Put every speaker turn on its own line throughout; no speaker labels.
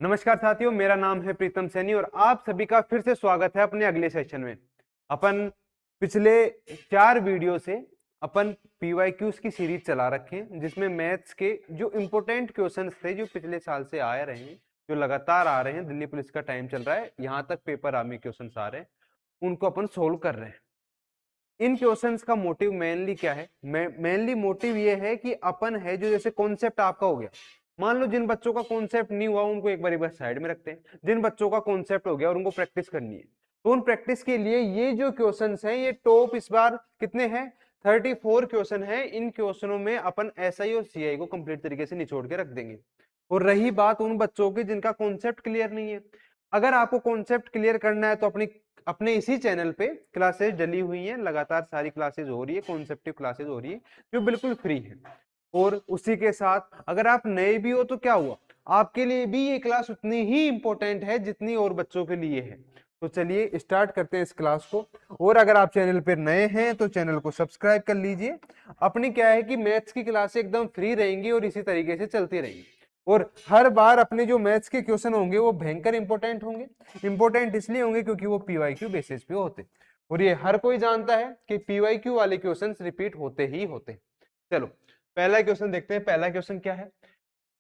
नमस्कार साथियों, मेरा नाम है प्रीतम सैनी और आप सभी का फिर से स्वागत है अपने अगले सेशन में। अपन पिछले 4 वीडियो से अपन पीवाईक्यूज की सीरीज चला रखे हैं, जिसमें मैथ्स के जो इंपॉर्टेंट क्वेश्चंस थे जो पिछले साल से आ रहे हैं, जो लगातार आ रहे हैं, दिल्ली पुलिस का टाइम चल रहा है, यहाँ तक पेपर आर्मी क्वेश्चंस आ रहे हैं, उनको अपन सोल्व कर रहे हैं। इन क्वेश्चंस का मोटिव मेनली क्या है? मेनली मोटिव ये है कि अपन है जो जैसे कॉन्सेप्ट आपका हो गया, मान लो जिन बच्चों का कॉन्सेप्ट नहीं हुआ उनको एक बार साइड में रखते हैं, जिन बच्चों का कॉन्सेप्ट हो गया और उनको प्रैक्टिस करनी है, तो उन प्रैक्टिस के लिए ये जो क्वेश्चंस हैं ये टॉप इस बार कितने हैं? 34 क्वेश्चन है। इन क्वेश्चनों में अपन एसआई और सीआई को कंप्लीट तरीके से निचोड़ के रख देंगे। और रही बात उन बच्चों की जिनका कॉन्सेप्ट क्लियर नहीं है, अगर आपको कॉन्सेप्ट क्लियर करना है तो अपने इसी चैनल पे क्लासेस डली हुई हैं, लगातार सारी क्लासेस हो रही है, कॉन्सेप्टिव क्लासेस हो रही है जो बिल्कुल फ्री है। और उसी के साथ अगर आप नए भी हो तो क्या हुआ, आपके लिए भी ये क्लास उतनी ही इंपॉर्टेंट है जितनी और बच्चों के लिए है। तो चलिए स्टार्ट करते हैं इस क्लास को। और अगर आप चैनल पर नए हैं तो चैनल को सब्सक्राइब कर लीजिए। अपनी क्या है कि मैथ्स की क्लासें एकदम फ्री रहेंगी और इसी तरीके से चलती रहेंगी। और हर बार अपने जो मैथ्स के क्वेश्चन होंगे वो भयंकर इंपॉर्टेंट होंगे। इंपॉर्टेंट इसलिए होंगे क्योंकि वो पीवाईक्यू बेसिस पे होते, और ये हर कोई जानता है कि पीवाईक्यू वाले क्वेश्चंस रिपीट होते ही होते। चलो पहला क्वेश्चन देखते हैं। पहला क्वेश्चन क्या है?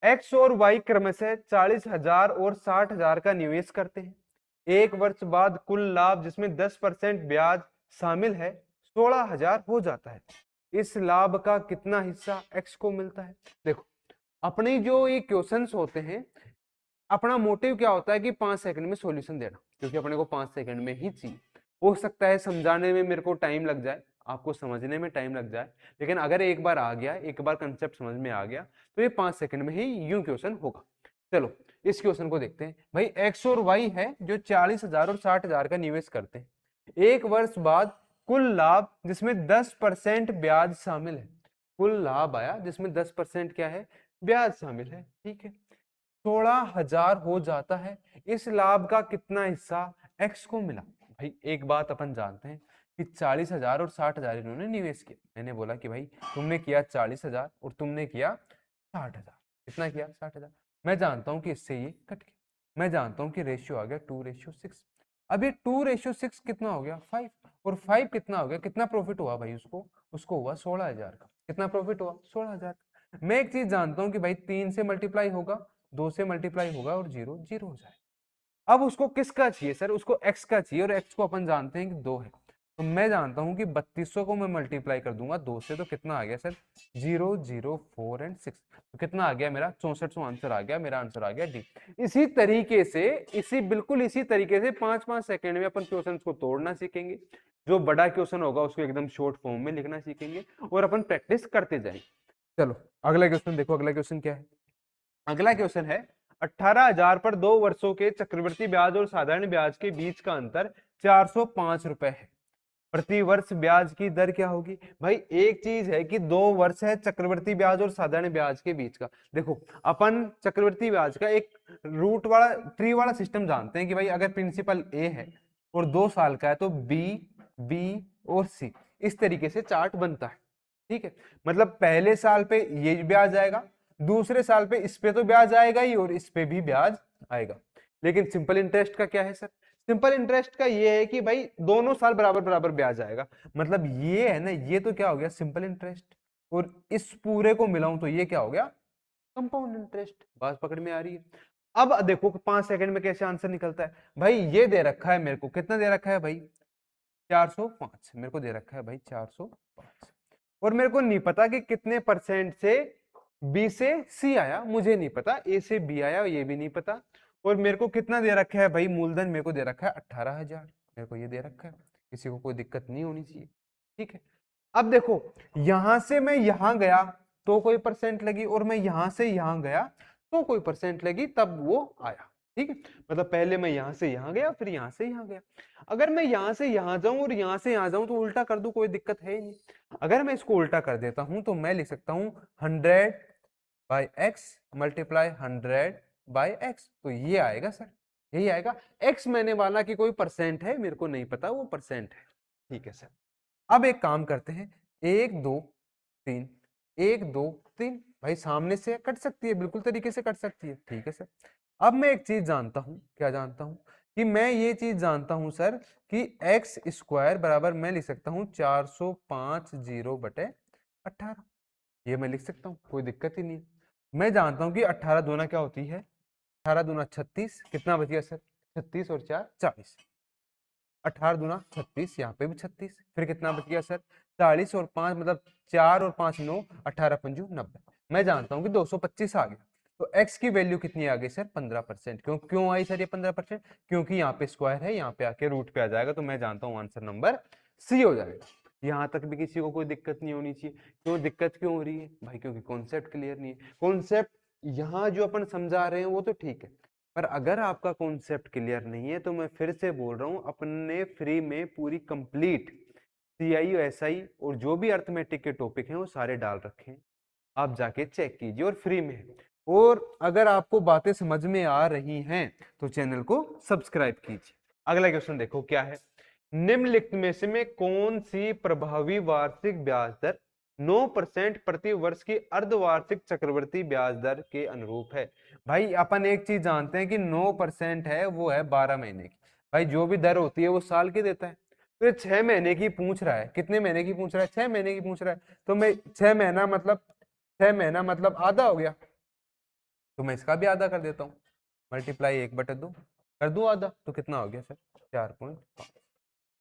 एक्स और वाई क्रमशः 40,000 और 60,000 का निवेश करते हैं। एक वर्ष बाद कुल लाभ जिसमें 10% ब्याज शामिल है 16,000 हो जाता है। इस लाभ का कितना हिस्सा एक्स को मिलता है? देखो, अपने जो ये क्वेश्चंस होते हैं, अपना मोटिव क्या होता है कि 5 सेकंड में सॉल्यूशन देना, क्योंकि अपने को 5 सेकंड में ही चाहिए। हो सकता है समझाने में मेरे को टाइम लग जाए, आपको समझने में टाइम लग जाए, लेकिन अगर एक बार आ गया, एक बार कंसेप्ट समझ में आ गया तो ये 5 सेकंड में ही यूं क्वेश्चन होगा। चलो इस क्वेश्चन को देखते हैं। भाई एक्स और वाई है जो 40,000 और 60,000 का निवेश करते हैं। एक वर्ष बाद कुल लाभ जिसमें 10% ब्याज शामिल है, कुल लाभ आया जिसमें 10% क्या है? ब्याज शामिल है। ठीक है, 16,000 हो जाता है। इस लाभ का कितना हिस्सा एक्स को मिला? भाई एक बात अपन जानते हैं कि 40,000 और 60,000 इन्होंने निवेश किया। मैंने बोला कि भाई तुमने किया 40,000 और तुमने किया 60,000। कितना किया? 60,000। मैं जानता हूं कि इससे ये कट गया। मैं जानता हूं कि रेशियो आ गया 2:6। अब ये 2:6 कितना हो गया? 5। और 5 कितना हो गया? कितना प्रॉफिट हुआ भाई उसको? उसको हुआ 16,000 का। कितना प्रॉफिट हुआ? 16,000। मैं एक चीज जानता हूं कि भाई 3 से मल्टीप्लाई होगा, 2 से मल्टीप्लाई होगा और 0 0 हो जाए। अब उसको किसका चाहिए सर? उसको x का चाहिए, और x को अपन जानते हैं कि 2 है। तो मैं जानता हूं कि 3200 को मैं मल्टीप्लाई कर दूंगा 2 से, तो कितना आ गया सर? 0 0 4 एंड 6। तो कितना आ गया मेरा? 6400 आंसर आ गया। मेरा आंसर आ गया डी। इसी तरीके से बिल्कुल इसी तरीके से 5-5 सेकंड में अपन क्वेश्चन को तोड़ना सीखेंगे। जो बड़ा क्वेश्चन होगा उसको एकदम शॉर्ट फॉर्म में लिखना सीखेंगे और अपन प्रैक्टिस करते जाएंगे। चलो अगला क्वेश्चन देखो। अगला क्वेश्चन क्या है? अगला क्वेश्चन है 18,000 पर 2 वर्षों के चक्रवृद्धि ब्याज और साधारण ब्याज के बीच का अंतर 405 रुपए है। प्रति वर्ष ब्याज की दर क्या होगी? भाई एक चीज है कि 2 वर्ष है चक्रवृद्धि ब्याज और साधारण ब्याज के बीच का। देखो, अपन चक्रवृद्धि ब्याज का एक रूट वाला ट्री वाला सिस्टम जानते हैं कि भाई अगर प्रिंसिपल ए है और 2 साल का है तो बी, बी और सी, इस तरीके से चार्ट बनता है। ठीक है, मतलब पहले साल पे ये ब्याज आएगा, दूसरे साल पे इस पे तो ब्याज आएगा ही और इस पे भी ब्याज आएगा। लेकिन सिंपल इंटरेस्ट का क्या है सर? सिंपल इंटरेस्ट का ये है कि भाई दोनों साल बराबर बराबर ब्याज आएगा। मतलब ये है ना, ये तो क्या हो गया? Simple interest. और इस पूरे को मिलाऊं तो ये क्या हो गया? Compound interest. बात पकड़ में आ रही है? अब देखो 5 सेकंड में कैसे आंसर निकलता है। भाई ये दे रखा है मेरे को, कितना दे रखा है भाई? 405 मेरे को दे रखा है भाई, 405। और मेरे को नहीं पता कि कितने परसेंट से बी से सी आया, मुझे नहीं पता। ए से बी आया, ये भी नहीं पता। और मेरे को कितना दे रखा है भाई? मूलधन मेरे को दे रखा है 18,000। मेरे को ये दे रखा है, किसी को कोई दिक्कत नहीं होनी चाहिए। ठीक है, अब देखो यहां से मैं यहां गया तो कोई परसेंट लगी, और मैं यहां से यहां गया तो कोई परसेंट लगी, तब वो आया। ठीक है, मतलब पहले मैं यहां से यहां गया, फिर यहां से यहां गया। अगर मैं यहां से यहां जाऊं और यहां से यहां जाऊं तो उल्टा कर दूं, कोई दिक्कत है ही नहीं। अगर मैं इसको उल्टा कर देता हूं तो मैं लिख सकता हूं 100 by x multiply 100 by x. तो ये आएगा सर, यही आएगा। एक्स मैंने माना कि कोई परसेंट है, मेरे को नहीं पता वो परसेंट है। ठीक है सर, अब एक काम करते हैं। 1 2 3, 1 2 3। भाई सामने से कट सकती है, बिल्कुल तरीके से कट सकती है। ठीक है सर, अब मैं एक चीज जानता हूं, क्या जानता हूं कि मैं ये चीज जानता हूं सर कि एक्स स्क्वायर बराबर मैं लिख सकता हूं 450/18। ये मैं लिख सकता हूँ, कोई दिक्कत ही नहीं है। मैं जानता हूँ कि 18 दूना क्या होती है, 18 दूना 36, कितना बच गया सर, 36 और 4 40, 18 दूना 36, यहाँ पे भी 36, फिर कितना बच गया सर 40 और 5 मतलब 4 और 5 9, 18 पंजू 90। मैं जानता हूँ कि 225 आ गया। तो x की वैल्यू कितनी आ गई सर 15%। क्यों क्यों आई सर ये 15%? क्योंकि यहाँ पे स्क्वायर है, यहाँ पे आके रूट पे आ जाएगा। तो मैं जानता हूँ आंसर नंबर सी हो जाएगा। यहाँ तक भी किसी को कोई दिक्कत नहीं होनी चाहिए। क्यों दिक्कत क्यों हो रही है भाई? क्योंकि कॉन्सेप्ट क्लियर नहीं है। कॉन्सेप्ट यहाँ जो अपन समझा रहे हैं वो तो ठीक है, पर अगर आपका कॉन्सेप्ट क्लियर नहीं है तो मैं फिर से बोल रहा हूँ, अपने फ्री में पूरी कंप्लीट CI SI और जो भी अर्थमेटिक के टॉपिक हैं वो सारे डाल रखे हैं, आप जाके चेक कीजिए और फ्री में। और अगर आपको बातें समझ में आ रही हैं तो चैनल को सब्सक्राइब कीजिए। अगला क्वेश्चन देखो क्या है। निम्नलिखित में से में कौन सी प्रभावी वार्षिक ब्याज दर 9% प्रति वर्ष की अर्धवार्षिक चक्रवृद्धि ब्याज दर के अनुरूप है? भाई अपन एक चीज जानते हैं कि 9% है वो है 12 महीने की। भाई जो भी दर होती है वो साल की देता है। तो ये 6 महीने की पूछ रहा है, कितने महीने की पूछ रहा है? 6 महीने की पूछ रहा है। तो मैं 6 महीना मतलब आधा हो गया, तो मैं इसका भी आधा कर देता हूँ, मल्टीप्लाई 1/2 कर दूं आधा, तो कितना हो गया सर 4.5।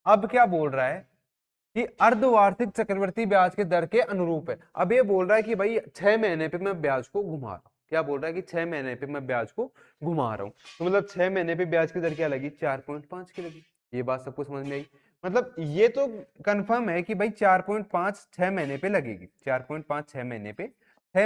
अब क्या बोल रहा है कि अर्धवार्षिक चक्रवृद्धि ब्याज के दर के अनुरूप है। अब ये बोल रहा है कि भाई 6 महीने पे मैं ब्याज को घुमा रहा हूँ। क्या बोल रहा है कि 6 महीने पे मैं ब्याज को घुमा रहा हूँ, तो मतलब 6 महीने पे ब्याज की दर क्या लगी? 4.5 की लगी। ये बात सबको समझ में आई? मतलब ये तो कंफर्म है कि भाई 4.5 6 महीने पे लगेगी, 4.5 6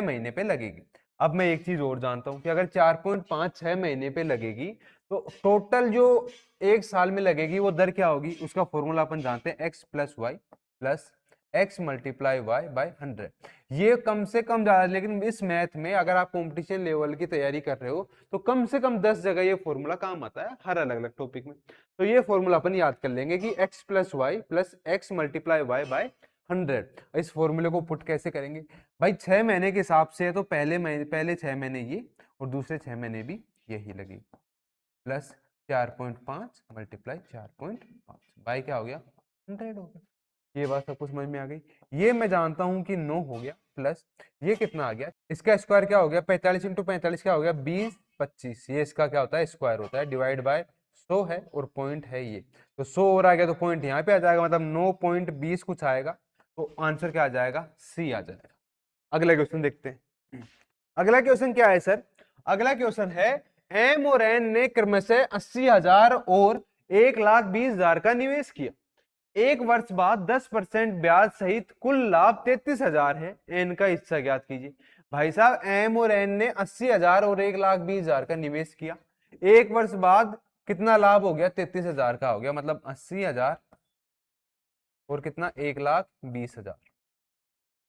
महीने पे लगेगी। अब मैं एक चीज और जानता हूँ कि अगर 4.5 6 महीने पे लगेगी तो टोटल जो एक साल में लगेगी वो दर क्या होगी? उसका फॉर्मूला अपन जानते हैं, x plus Y plus x multiply Y by 100। ये कम से कम ज्यादा, लेकिन इस मैथ में अगर आप कंपटीशन लेवल की तैयारी कर रहे हो तो कम से कम 10 जगह ये फॉर्मूला काम आता है हर अलग अलग टॉपिक में। तो ये फॉर्मूला अपन याद कर लेंगे कि x plus Y plus x multiply Y by 100। इस फॉर्मूले को पुट कैसे करेंगे भाई? 6 महीने के हिसाब से तो पहले 6 महीने ये और दूसरे 6 महीने भी यही लगेगी, प्लस 4.5 मल्टीप्लाई 4.5 बाई क्या हो गया 100 हो गया। ये बात सबको समझ में आ गई? ये मैं जानता हूं कि 9 हो गया, प्लस ये कितना आ गया, इसका स्क्वायर क्या हो गया 45 इंटू 45 क्या हो गया 20 25। ये इसका क्या होता है स्क्वायर होता है, डिवाइड बाय 100 है और पॉइंट है ये, तो 100 और आ गया तो पॉइंट यहाँ पे आ जाएगा, मतलब 9.20 कुछ आएगा। तो आंसर क्या आ जाएगा? सी आ जाएगा। अगला क्वेश्चन देखते हैं। अगला क्वेश्चन क्या है सर? अगला क्वेश्चन है एम और एन ने क्रमशः 80,000 और 1,20,000 का निवेश किया। एक वर्ष बाद 10% ब्याज सहित कुल लाभ 33,000 है। एन का हिस्सा ज्ञात कीजिए। भाई साहब एम और एन ने 80,000 और 1,20,000 का निवेश किया, एक वर्ष बाद कितना लाभ हो गया? 33,000 का हो गया, मतलब 80,000 और कितना 1,20,000।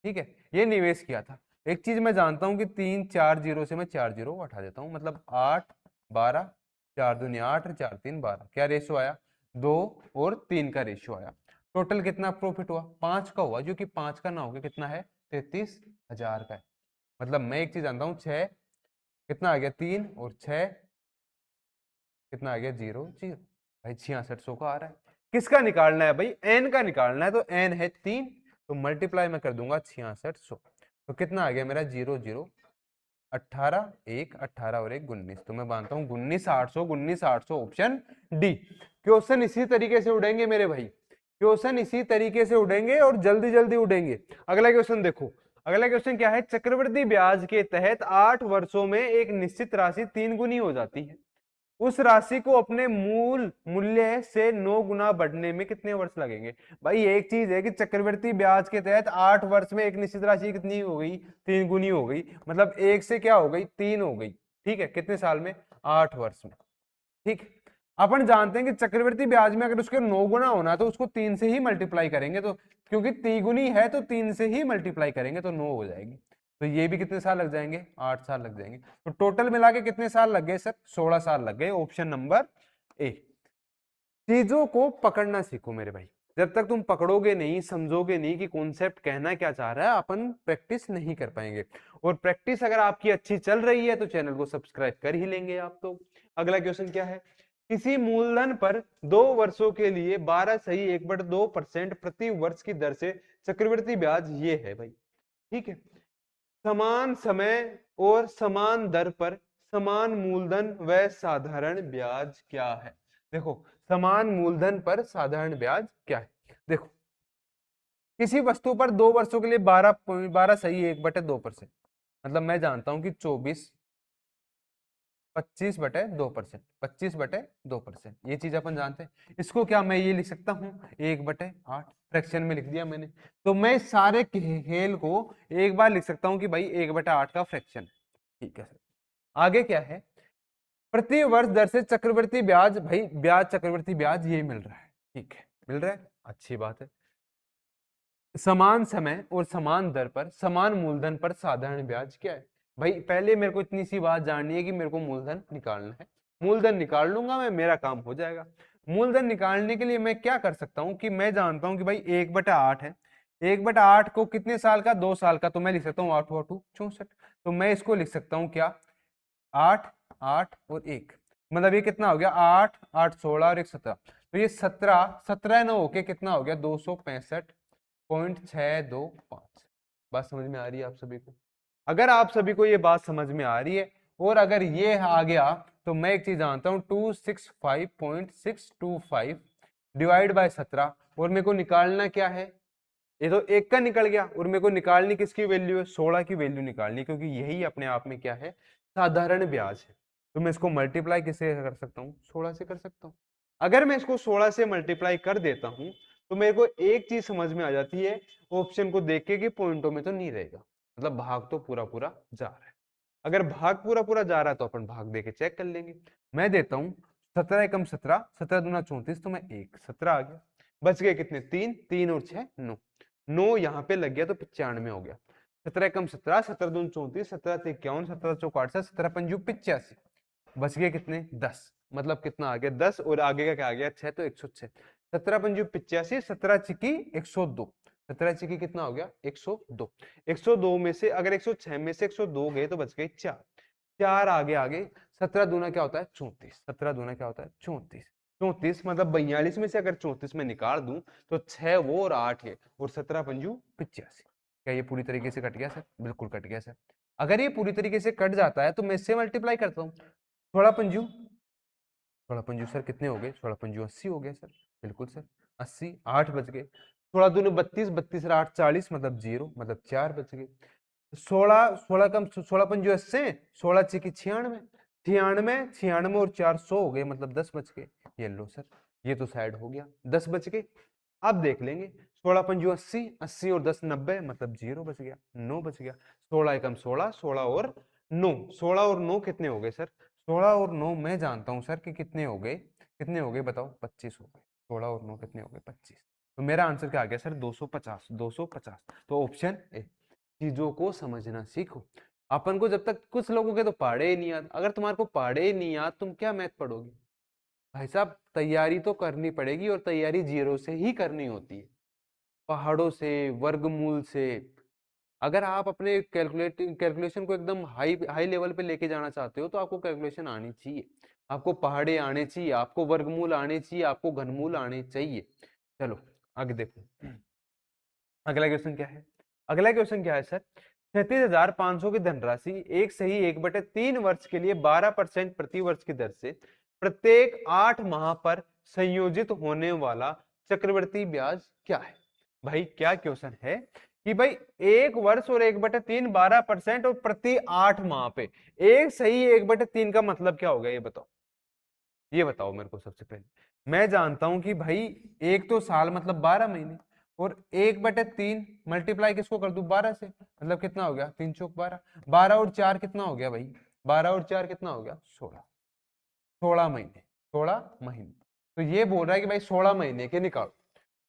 ठीक है, ये निवेश किया था। एक चीज मैं जानता हूं कि 3 4 जीरो से मैं 4 जीरो हटा देता हूं, मतलब 8 12, 4 दूनी 8 4 3 12, क्या रेशियो आया? 2 और 3 का रेशियो आया। टोटल कितना प्रॉफिट हुआ? 5 का हुआ, जो कि 5 का ना हो गया कितना है? 33,000 का है। मतलब मैं एक चीज जानता हूँ 6 कितना आ गया 3 और 6 कितना आ गया 0 0। भाई 6600 का आ रहा है। किसका निकालना है भाई? एन का निकालना है। तो एन है 3, तो मल्टीप्लाई में कर दूंगा 6600, तो कितना आ गया मेरा 0 0 18 1 18 और 1 19। तो मैं मानता हूँ 19,800 ऑप्शन डी। क्वेश्चन इसी तरीके से उड़ेंगे मेरे भाई, क्वेश्चन इसी तरीके से उड़ेंगे और जल्दी जल्दी उड़ेंगे। अगला क्वेश्चन देखो। अगला क्वेश्चन क्या है? चक्रवृद्धि ब्याज के तहत 8 वर्षों में एक निश्चित राशि 3 गुनी हो जाती है, उस राशि को अपने मूल मूल्य से 9 गुना बढ़ने में कितने वर्ष लगेंगे? भाई एक चीज है कि चक्रवृद्धि ब्याज के तहत 8 वर्ष में एक निश्चित राशि कितनी हो गई? 3 गुनी हो गई, मतलब एक से क्या हो गई? 3 हो गई। ठीक है, कितने साल में? 8 वर्ष में। ठीक, अपन जानते हैं कि चक्रवृद्धि ब्याज में अगर उसके 9 गुना होना तो उसको 3 से ही मल्टीप्लाई करेंगे, तो क्योंकि तिगुनी है तो 3 से ही मल्टीप्लाई करेंगे तो 9 हो जाएगी। तो ये भी कितने साल लग जाएंगे? 8 साल लग जाएंगे। तो टोटल मिला के कितने साल लग गए सर? 16 साल लग गए। Option number A. चीजों को पकड़ना सीखो मेरे भाई, जब तक तुम पकड़ोगे नहीं, समझोगे नहीं कि कॉन्सेप्ट कहना क्या चाह रहा है, अपन प्रैक्टिस नहीं कर पाएंगे। और प्रैक्टिस अगर आपकी अच्छी चल रही है तो चैनल को सब्सक्राइब कर ही लेंगे आप तो। अगला क्वेश्चन क्या है, किसी मूलधन पर 2 वर्षों के लिए 12.1/2% प्रति वर्ष की दर से चक्रवृद्धि ब्याज ये है भाई, ठीक है। समान समय और समान दर पर समान मूलधन व साधारण ब्याज क्या है। देखो, समान मूलधन पर साधारण ब्याज क्या है। देखो, किसी वस्तु पर 2 वर्षों के लिए 12.1/2%, मतलब मैं जानता हूं कि 25/2%, 25/2%, ये चीज अपन जानते हैं। इसको क्या मैं ये लिख सकता हूँ 1/8, फ्रैक्शन में लिख दिया मैंने। तो मैं इस सारे खेल को एक बार लिख सकता हूँ कि भाई 1/8 का फ्रैक्शन है, ठीक है सर। आगे क्या है, प्रति वर्ष दर से चक्रवृद्धि ब्याज, भाई ब्याज चक्रवृद्धि ब्याज ये मिल रहा है, ठीक है, मिल रहा है, अच्छी बात है। समान समय और समान दर पर समान मूलधन पर साधारण ब्याज क्या है। भाई पहले मेरे को इतनी सी बात जाननी है कि मेरे को मूलधन निकालना है। मूलधन निकाल लूंगा मैं, मेरा काम हो जाएगा। मूलधन निकालने के लिए मैं क्या कर सकता हूं कि मैं जानता हूं कि भाई 1/8 है। 1/8 को कितने साल का, 2 साल का, तो मैं लिख सकता हूँ 8 8 64। तो मैं इसको लिख सकता हूँ क्या, 8 8 और 1, मतलब ये कितना हो गया, 8 8 16 और 1 17। तो ये 17 17 न होके कितना हो गया, 265.625। बात समझ में आ रही है आप सभी को? अगर आप सभी को ये बात समझ में आ रही है और अगर ये आ गया, तो मैं एक चीज जानता हूं, 265.625 डिवाइड बाय 17, और मेरे को निकालना क्या है, ये तो एक का निकल गया, और मेरे को निकालनी किसकी वैल्यू है, 16 की वैल्यू निकालनी, क्योंकि यही अपने आप में क्या है, साधारण ब्याज है। तो मैं इसको मल्टीप्लाई किससे कर सकता हूँ, 16 से कर सकता हूँ। अगर मैं इसको 16 से मल्टीप्लाई कर देता हूं तो मेरे को एक चीज समझ में आ जाती है, ऑप्शन को देख के कि पॉइंटों में तो नहीं रहेगा, मतलब भाग तो पूरा पूरा जा रहा है। अगर भाग पूरा पूरा जा रहा है तो अपन भाग दे के चेक कर लेंगे। मैं देता हूं 17 एकम 17, 17 दूना 34, तो मैं 1 17 आ गया। बच गए कितने, 3 3 और 6 9, 9 यहाँ पे लग गया तो 95 हो गया। 17 एकम 17, 17 दून 34, 17 51, 17 चौक 68, 17 पंजू 85, बच गए कितने, 10, मतलब कितना आ गया 10, और आगे का क्या आ गया 6, तो 106। 17 पंजू 85, 17 चिकी 102, 17 चिकी कितना हो गया 102। 102 में से अगर 106 में से 102 गए तो बच गए 4, 4 आगे आगे। 17 दूना क्या होता है 34, 17 दूना क्या होता है 34, 34 मतलब 42 में से अगर 34 में निकाल दूं तो 6 वो और 8 है, और 17 पंजू 85। क्या ये पूरी तरीके से कट गया सर? बिल्कुल कट गया सर। अगर ये पूरी तरीके से कट जाता है तो मैं इससे मल्टीप्लाई करता हूँ, 16 पंजू, 16 पंजू सर कितने हो गए, 16 पंजू 80 हो गए सर, बिल्कुल सर 80, 8 बच गए। 16 दूनी 32, 32 और 8 40, मतलब 0, मतलब 4 बच गए। 16 16 कम 16 पंजू 80, 16 चिकी 96, 96 96 और 400 हो गए, मतलब 10 बच गए। ये लो सर, ये तो साइड हो गया, 10 बच गए। अब देख लेंगे, 16 पंजू 80, 80 और 10 90, मतलब 0 बच गया, 9 बच गया। 16 एकम 16, 16 और 9, 16 और 9 कितने हो गए सर, 16 और 9 मैं जानता हूं सर कि कितने हो गए, कितने हो गए बताओ, 25 हो गए। 16 और 9 कितने हो गए, 25। तो मेरा आंसर क्या आ गया सर, 250, 250। तो ऑप्शन ए। चीजों को समझना सीखो। अपन को जब तक, कुछ लोगों के तो पहाड़े ही नहीं याद, अगर तुम्हारे को पहाड़े ही नहीं याद तुम क्या मैथ पढ़ोगे भाई साहब। तैयारी तो करनी पड़ेगी, और तैयारी जीरो से ही करनी होती है, पहाड़ों से, वर्गमूल से। अगर आप अपने कैलकुलेशन को एकदम हाई हाई लेवल पे लेके जाना चाहते हो तो आपको कैलकुलेशन आनी चाहिए, आपको पहाड़े आने चाहिए, आपको वर्गमूल आने चाहिए, आपको घनमूल आने चाहिए। चलो आगे देखो, अगला क्वेश्चन क्या है। अगला क्वेश्चन क्या है सर, 37,500 की धनराशि एक सही 1/3 वर्ष के लिए 12% प्रति वर्ष की दर से प्रत्येक 8 माह पर संयोजित होने वाला चक्रवृद्धि ब्याज क्या है। भाई क्या क्वेश्चन है कि भाई 1 वर्ष और 1/3 12% और प्रति 8 माह पे, एक सही 1/3 का मतलब क्या होगा, ये बताओ, ये बताओ मेरे को सबसे पहले। मैं जानता हूं कि भाई एक तो साल मतलब 12 महीने, और 1/3 मल्टीप्लाई किसको कर दूं 12 से, मतलब कितना हो गया 3 चौक 12, 12 और 4 कितना हो गया भाई, 12 और 4 कितना हो गया 16, 16 महीने, 16 महीने। तो ये बोल रहा है कि भाई 16 महीने के निकालो,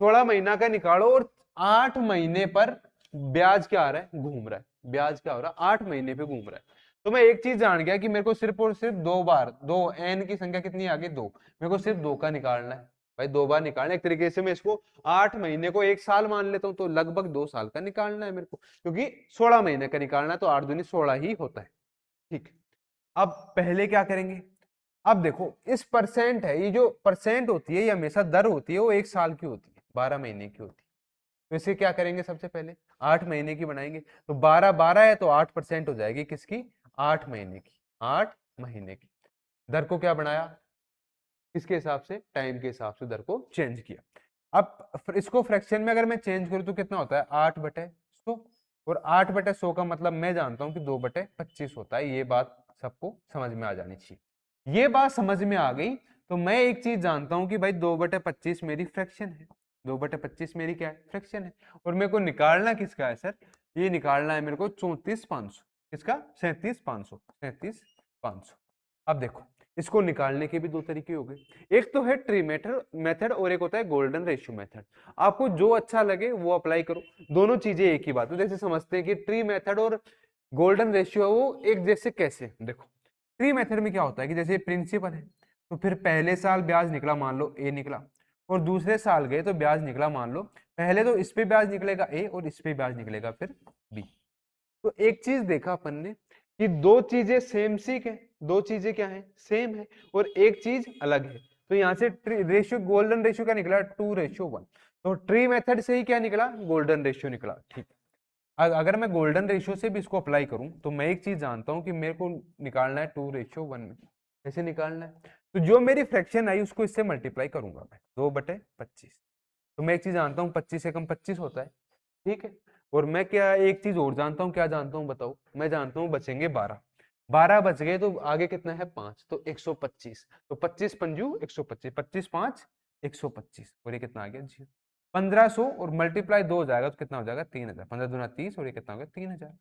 16 महीना का निकालो, और 8 महीने पर ब्याज क्या आ रहा है, घूम रहा है, ब्याज क्या हो रहा है 8 महीने पे घूम रहा है। तो मैं एक चीज जान गया कि मेरे को सिर्फ और सिर्फ 2 बार, 2 एन की संख्या कितनी आ गई 2, मेरे को सिर्फ 2 का निकालना है। भाई 2 बार निकालना, एक तरीके से मैं इसको 8 महीने को 1 साल मान लेता हूँ, तो लगभग 2 साल का निकालना है मेरे को, क्योंकि 16 महीने का निकालना है, तो 8 दूनी 16 ही होता है। ठीक है, अब पहले क्या करेंगे, अब देखो इस परसेंट है, ये जो परसेंट होती है ये हमेशा दर होती है, वो 1 साल की होती है, 12 महीने की होती है। तो इसे क्या करेंगे, सबसे पहले 8 महीने की बनाएंगे, तो 12 12 है तो 8% हो जाएगी किसकी, 8 महीने की, 8 महीने की। दर को क्या बनाया, किसके हिसाब से, टाइम के हिसाब से दर को चेंज किया। अब इसको फ्रैक्शन में अगर मैं चेंज करूं तो कितना होता है, 8/100, और 8/100 का मतलब मैं जानता हूं कि 2/25 होता है। ये बात सबको समझ में आ जानी चाहिए। ये बात समझ में आ गई तो मैं एक चीज जानता हूं कि भाई 2/25 मेरी फ्रैक्शन है, 2/25 मेरी क्या है, फ्रैक्शन है। और मेरे को निकालना किसका है सर, ये निकालना है मेरे को 34,500, किसका, 37,500, 37,500। अब देखो इसको निकालने के भी दो तरीके हो गए, एक तो है ट्री मेथड और एक होता है गोल्डन रेशियो मेथड। आपको जो अच्छा लगे वो अप्लाई करो, दोनों चीजें एक ही बात है। जैसे समझते हैं कि ट्री मेथड और गोल्डन रेशियो वो एक जैसे कैसे, देखो ट्री मेथड में क्या होता है कि जैसे प्रिंसिपल है, तो फिर पहले साल ब्याज निकला मान लो ए निकला, और दूसरे साल गए तो ब्याज निकला मान लो, पहले तो इस पे ब्याज निकलेगा ए और इस पे ब्याज निकलेगा फिर बी। तो एक चीज देखा अपन ने कि दो चीजें सेम सीख है, दो चीजें क्या है, सेम है, और एक चीज अलग है। तो यहाँ से रेशियो, गोल्डन रेशियो क्या निकला, 2:1। तो ट्री मेथड से ही क्या निकला, गोल्डन रेशियो निकला। ठीक, अगर मैं गोल्डन रेशियो से भी इसको अप्लाई करूं तो मैं एक चीज जानता हूं कि मेरे को निकालना है 2:1 में, कैसे निकालना है, तो जो मेरी फ्रैक्शन आई उसको इससे मल्टीप्लाई करूंगा मैं, 2/25। तो मैं एक चीज जानता हूँ 25 से कम 25 होता है, ठीक है। और मैं क्या एक चीज और जानता हूँ, क्या जानता हूँ बताओ, मैं जानता हूँ बचेंगे 12, 12 बच गए तो आगे कितना है 5, तो 125, तो 25 पंजू 125, 25 5 125, और ये कितना आ गया जी 1500, और मल्टीप्लाई 2 हो जाएगा तो कितना हो जाएगा 3000, 15 दूना 30, और ये कितना हो गया 3000।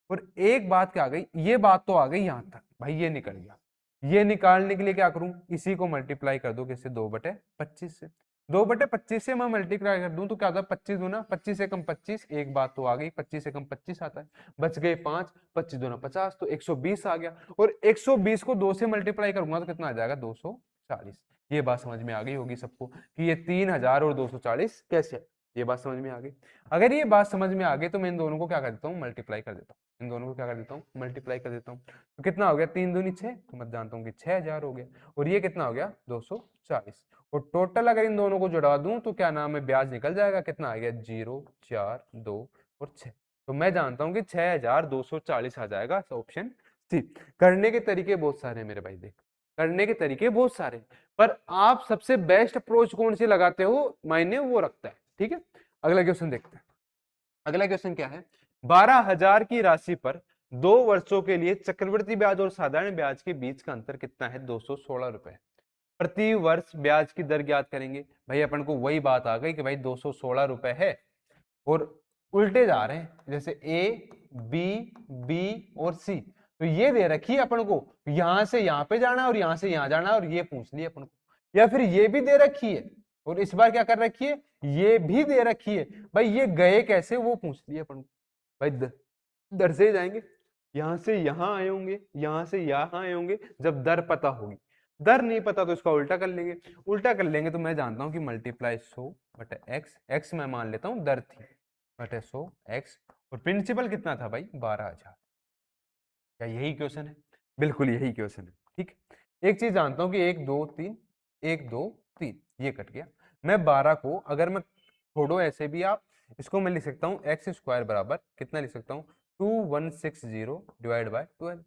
और एक बात क्या आ गई, ये बात तो आ गई यहाँ तक, भाई ये निकल गया। ये निकालने के लिए क्या करूं, इसी को मल्टीप्लाई कर दो किससे, 2/25 से। 2/25 से मैं मल्टीप्लाई कर दूं तो क्या होता है, 25 दूना 25 से कम 25, एक बात तो आ गई, 25 से कम 25 आता है, बच गए 5, 25 दूना 50, तो 120 आ गया। और 120 को 2 से मल्टीप्लाई करूंगा तो कितना आ जाएगा, 240। ये बात समझ में आ गई होगी सबको कि ये 3000 और 240 कैसे है, ये बात समझ में आ गई। अगर ये बात समझ में आ गई तो मैं इन दोनों को क्या कर देता हूँ, मल्टीप्लाई कर देता हूँ, इन दोनों को क्या कर देता हूँ, मल्टीप्लाई कर देता हूँ। तो कितना हो गया, 3 दूनी 6, तो मैं जानता हूँ कि 6000 हो गया, और ये कितना हो गया 240। और टोटल अगर इन दोनों को जुड़ा दूं तो क्या नाम है, ब्याज निकल जाएगा, कितना आ गया 0 4 2 और 6। तो मैं जानता हूं कि 6240 आ जाएगा ऑप्शन सी। करने के तरीके बहुत सारे हैं मेरे भाई, देख करने के तरीके बहुत सारे हैं, पर आप सबसे बेस्ट अप्रोच कौन सी लगाते हो मायने वो रखता है। ठीक है, अगला क्वेश्चन देखते हैं। अगला क्वेश्चन क्या है, 12,000 की राशि पर 2 वर्षों के लिए चक्रवृद्धि ब्याज और साधारण ब्याज के बीच का अंतर कितना है, 216 रुपए। प्रति वर्ष ब्याज की दर ज्ञात करेंगे। भाई अपन को वही बात आ गई कि भाई 216 रुपए है, और उल्टे जा रहे हैं, जैसे ए बी बी और सी, तो ये दे रखी है अपन को, यहां से यहां पे जाना और यहां से यहां जाना, और ये पूछ लिया अपन को। या फिर ये भी दे रखी है और इस बार क्या कर रखी है, ये भी दे रखी है, भाई ये गए कैसे वो पूछ लिया अपन को। भाई दर से जाएंगे, यहां से यहां आए होंगे, यहां से यहां आए होंगे, जब दर पता होगी। दर नहीं पता तो इसका उल्टा कर लेंगे, उल्टा कर लेंगे तो मैं जानता हूं कि मल्टीप्लाई 100/x, x मैं मान लेता हूं दर थी, बटे 100x, और प्रिंसिपल कितना था भाई 12,000। क्या यही क्वेश्चन है, बिल्कुल यही क्वेश्चन है। ठीक, एक चीज जानता हूं कि 1 2 3, 1 2 3 ये कट गया। मैं 12 को अगर मैं छोड़ो ऐसे भी, आप इसको मैं लिख सकता हूँ एक्स स्क्वायर बराबर कितना लिख सकता हूँ, 2160 ÷ 12।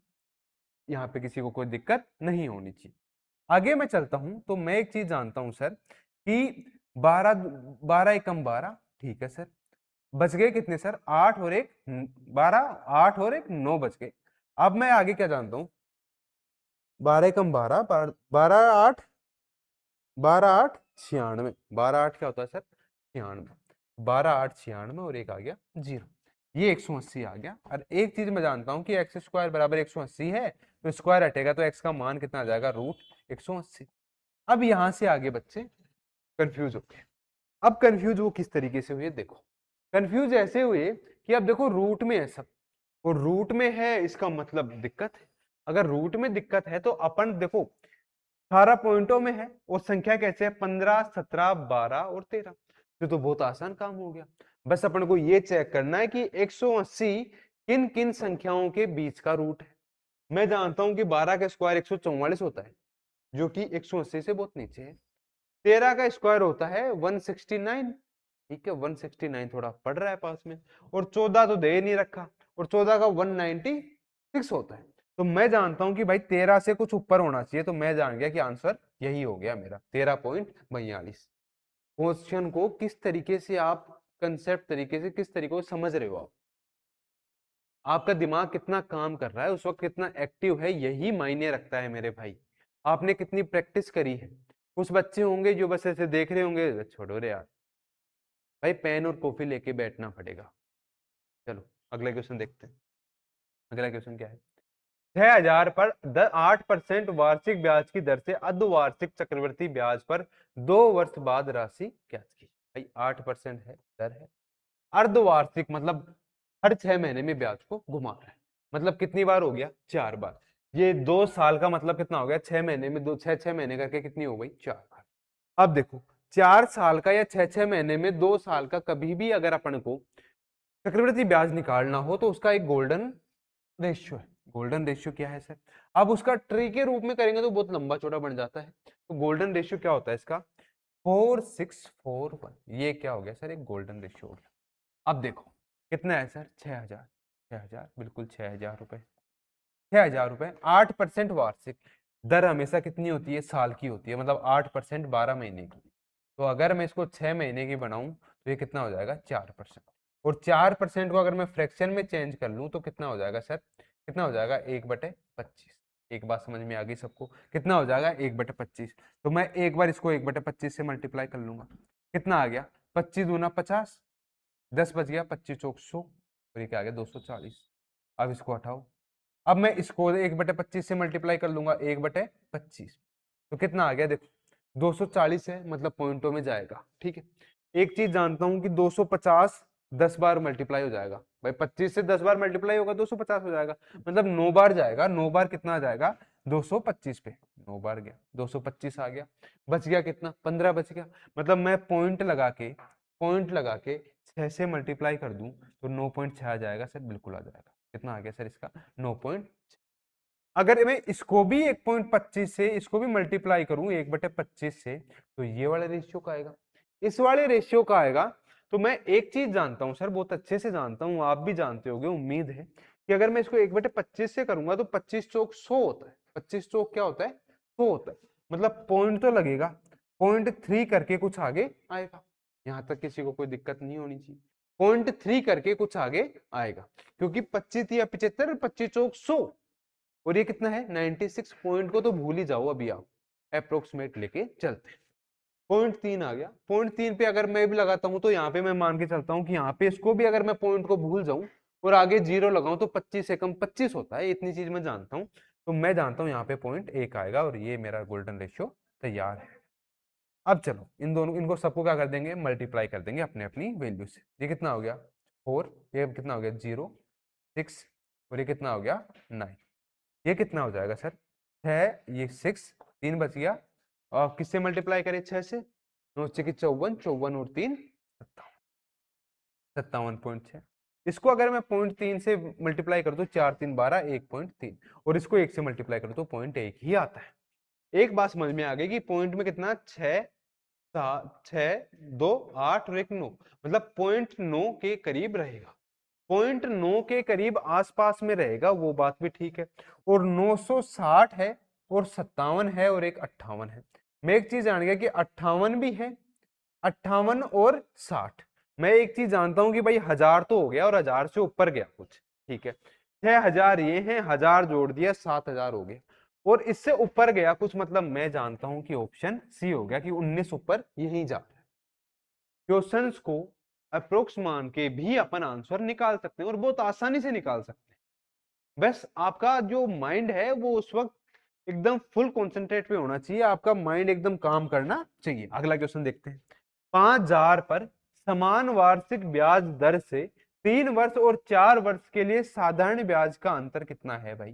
यहाँ पे किसी को कोई दिक्कत नहीं होनी चाहिए। आगे मैं चलता हूं तो मैं एक चीज जानता हूं सर कि 12 12 एकम 12, ठीक है सर, बच गए कितने सर, 8 और 1 12, 8 और 1 9 बच गए। अब मैं आगे क्या जानता हूं, 12 एकम 12, 12 8, 12 8 96, 12 8 क्या होता है सर 96, 12 8 96, और एक आ गया 0, ये 180 आ गया। और एक चीज मैं जानता हूं कि एक्स स्क्वायर बराबर 180 है, तो स्क्वायर हटेगा तो एक्स का मान कितना आ जाएगा, √180। अब यहां से आगे बच्चे कंफ्यूज हो गए। अब कंफ्यूज वो किस तरीके से हुए, देखो कंफ्यूज ऐसे हुए कि अब देखो रूट में है सब, और रूट में है इसका मतलब दिक्कत है। अगर रूट में दिक्कत है तो अपन देखो 18 पॉइंटों में है और संख्या कैसे है 15, 17, 12 और 13। तो बहुत आसान काम हो गया। बस अपन को ये चेक करना है कि 180 किन किन संख्याओं के बीच का रूट है। मैं जानता हूं कि 12 का स्क्वायर 144 होता है, जो कि 180 से बहुत नीचे है। 13 का स्क्वायर होता है 169, ठीक है 169 थोड़ा पड़ रहा है पास में, और 14 तो दे ही नहीं रखा, और 14 का 196 होता है। तो मैं जानता हूं कि भाई 13 से कुछ ऊपर होना चाहिए, तो मैं जान गया कि आंसर यही हो गया मेरा 13.42। क्वेश्चन को किस तरीके से आप कंसेप्ट तरीके से किस तरीके से समझ रहे हो आप, आपका दिमाग कितना काम कर रहा है उस वक्त, कितना एक्टिव है, यही मायने रखता है मेरे भाई। आपने कितनी प्रैक्टिस करी है। कुछ बच्चे होंगे जो बस ऐसे देख रहे होंगे, छोड़ो रे यार, भाई पेन और कॉपी लेके बैठना पड़ेगा। चलो अगला क्वेश्चन देखते हैं। अगला क्वेश्चन क्या है, 6,000 पर 8% वार्षिक ब्याज की दर से अर्धवार्षिक चक्रवृद्धि ब्याज पर 2 वर्ष बाद राशि ज्ञात की। भाई 8% है दर है, अर्धवार्षिक मतलब हर 6 महीने में ब्याज को घुमा रहा है। मतलब कितनी बार हो गया, 4 बार। ये 2 साल का मतलब कितना हो गया, 6 महीने में दो, 6 6 महीने करके कितनी हो गई, 4 बार। अब देखो 4 साल का या 6 6 महीने में 2 साल का कभी भी अगर अपन को चक्रवृद्धि ब्याज निकालना हो तो उसका एक गोल्डन रेशियो है। गोल्डन रेशियो क्या है सर, अब उसका ट्री के रूप में करेंगे तो बहुत लंबा चौड़ा बन जाता है। तो गोल्डन रेशियो क्या होता है इसका, 4641। ये क्या हो गया सर, एक गोल्डन रेशियो हो गया। अब देखो कितना है सर, 6,000, 6,000 बिल्कुल 6,000 रुपए, 6,000 रुपए, 8% वार्षिक दर हमेशा कितनी होती है, साल की होती है, मतलब 8% 12 महीने की। तो अगर मैं इसको 6 महीने की बनाऊं तो ये कितना हो जाएगा, 4%। और 4% को अगर मैं फ्रैक्शन में चेंज कर लूं तो कितना हो जाएगा सर, कितना हो जाएगा, 1/25। एक बात समझ में आ गई सबको, कितना हो जाएगा 1/25। तो मैं एक बार इसको 1/25 से मल्टीप्लाई कर लूंगा, कितना आ गया, 25 दूना 50, 10 बच गया, 25 चौक 100, और ये क्या आ गया 240। अब इसको हटाओ, अब मैं इसको 1/25 से मल्टीप्लाई कर लूंगा, 1/25, तो कितना आ गया देखो 240 है, मतलब पॉइंटों में जाएगा। ठीक है, एक चीज जानता हूं कि 250 10 बार मल्टीप्लाई हो जाएगा, भाई 25 से 10 बार मल्टीप्लाई होगा 250 हो जाएगा, मतलब 9 बार जाएगा। 9 बार कितना आ जाएगा, 225 पे 9 बार गया, 225 आ गया, बच गया कितना, 15 बच गया। मतलब मैं पॉइंट लगा के 6 से मल्टीप्लाई कर दूं तो 9.6 आ जाएगा सर, बिल्कुल आ जाएगा। कितना आ गया सर इसका, 9। अगर मैं इसको भी 1.25 से इसको भी मल्टीप्लाई करूं 1/25 से, तो ये वाले रेशियो का आएगा, इस वाले रेशियो का आएगा। तो मैं एक चीज जानता हूं सर, बहुत अच्छे से जानता हूं, आप भी जानते होंगे उम्मीद है, कि अगर मैं इसको 1/25 से करूंगा तो 25 चौक 100 होता है। 25 चौक क्या होता है, 100 होता है, मतलब पॉइंट तो लगेगा, 0.3 करके कुछ आगे आएगा। यहां तक किसी को कोई दिक्कत नहीं होनी चाहिए, 0.3 करके कुछ आगे आएगा, क्योंकि 25 या 75, 25 चौक 100, और ये कितना है 96। पॉइंट को तो भूल ही जाओ, अभी आप अप्रोक्सीमेट लेके चलते हैं। 0.3 आ गया, 0.3 पे अगर मैं भी लगाता हूं तो यहाँ पे मैं मान के चलता हूँ कि यहाँ पे इसको भी अगर मैं पॉइंट को भूल जाऊं और आगे जीरो लगाऊं तो 25 से कम 25 होता है, इतनी चीज मैं जानता हूँ। तो मैं जानता हूँ यहाँ पे 0.1 आएगा, और ये मेरा गोल्डन रेशियो तैयार है। अब चलो इन दोनों, इनको सबको क्या कर देंगे, मल्टीप्लाई कर देंगे अपने अपनी वैल्यू से। ये कितना हो गया 4, ये कितना हो गया 0, 6, और ये कितना हो गया 9। ये कितना हो जाएगा सर, 6, ये 6, 3 बच गया, और किससे मल्टीप्लाई करें 6 से, 9 6 54, 54 और 3 57.6। इसको अगर मैं 0.3 से मल्टीप्लाई कर दूं, 4 3 12, 1.3, और इसको 1 से मल्टीप्लाई कर दो 0.1 ही आता है। एक बात समझ में आ गई कि पॉइंट में कितना, 6 7 6 2 8 और 1 9, मतलब 0.9 के करीब रहेगा, 0.9 के करीब आसपास में रहेगा, वो बात भी ठीक है। और 960 है और 57 है और एक 58 है। मैं एक चीज जान गया कि 58 भी है, 58 और 60। मैं एक चीज जानता हूं कि भाई 1000 तो हो गया और 1000 से ऊपर गया कुछ, ठीक है, 6,000 ये है, 1000 जोड़ दिया 7,000 हो गया, और इससे ऊपर गया कुछ, मतलब मैं जानता हूं कि ऑप्शन सी हो गया कि 19 ऊपर यही जा रहा है। क्वेश्चंस को अप्रोक्स मान के भी अपन आंसर निकाल सकते हैं और बहुत आसानी से निकाल सकते हैं। बस आपका जो माइंड है वो उस वक्त एकदम फुल कॉन्सेंट्रेट पे होना चाहिए, आपका माइंड एकदम काम करना चाहिए। अगला क्वेश्चन देखते हैं, 5,000 पर समान वार्षिक ब्याज दर से 3 वर्ष और 4 वर्ष के लिए साधारण ब्याज का अंतर कितना है भाई।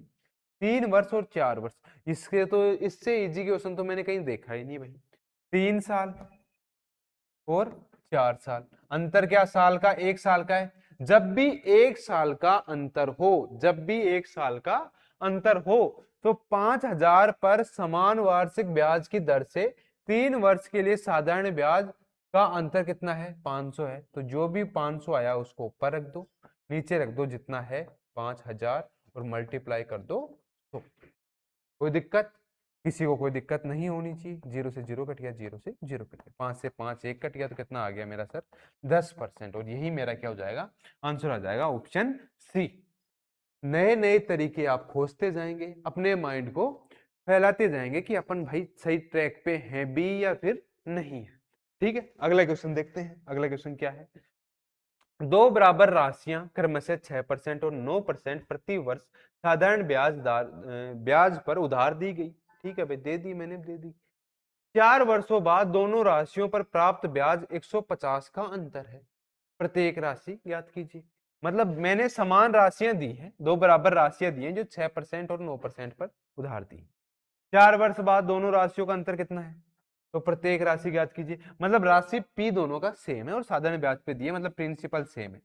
3 वर्ष और 4 वर्ष। इसके तो इससे इजी क्वेश्चन तो मैंने कहीं देखा ही नहीं भाई। 3 साल और 4 साल, अंतर क्या साल का, 1 साल का है। जब भी 1 साल का अंतर हो, जब भी 1 साल का अंतर हो, तो 5,000 पर समान वार्षिक ब्याज की दर से 3 वर्ष के लिए साधारण ब्याज का अंतर कितना है, 500 है। तो जो भी 500 आया उसको ऊपर रख दो, नीचे रख दो जितना है 5,000 और मल्टीप्लाई कर दो। तो कोई दिक्कत, किसी को कोई दिक्कत नहीं होनी चाहिए। 0 से 0 कट गया, 0 से 0 कट गया, 5 से 5 1 कट गया, तो कितना आ गया मेरा सर, 10%। और यही मेरा क्या हो जाएगा, आंसर आ जाएगा ऑप्शन सी। नए नए तरीके आप खोजते जाएंगे, अपने माइंड को फैलाते जाएंगे कि अपन भाई सही ट्रैक पे हैं भी या फिर नहीं है। ठीक है, अगला क्वेश्चन देखते हैं। अगला क्वेश्चन क्या है, दो बराबर राशियां क्रमशः 6% और 9% प्रति वर्ष साधारण ब्याज पर उधार दी गई। ठीक है भाई, दे दी, मैंने दे दी। 4 वर्षों बाद दोनों राशियों पर प्राप्त ब्याज 150 का अंतर है, प्रत्येक राशि ज्ञात कीजिए। मतलब मैंने समान राशियां दी हैं, दो बराबर राशियां दी हैं जो 6% और 9% पर उधार दी। 4 वर्ष बाद दोनों राशियों का अंतर कितना है, तो प्रत्येक राशि ज्ञात कीजिए। मतलब राशि पी दोनों का सेम है और साधारण ब्याज पे दी है, मतलब प्रिंसिपल सेम है।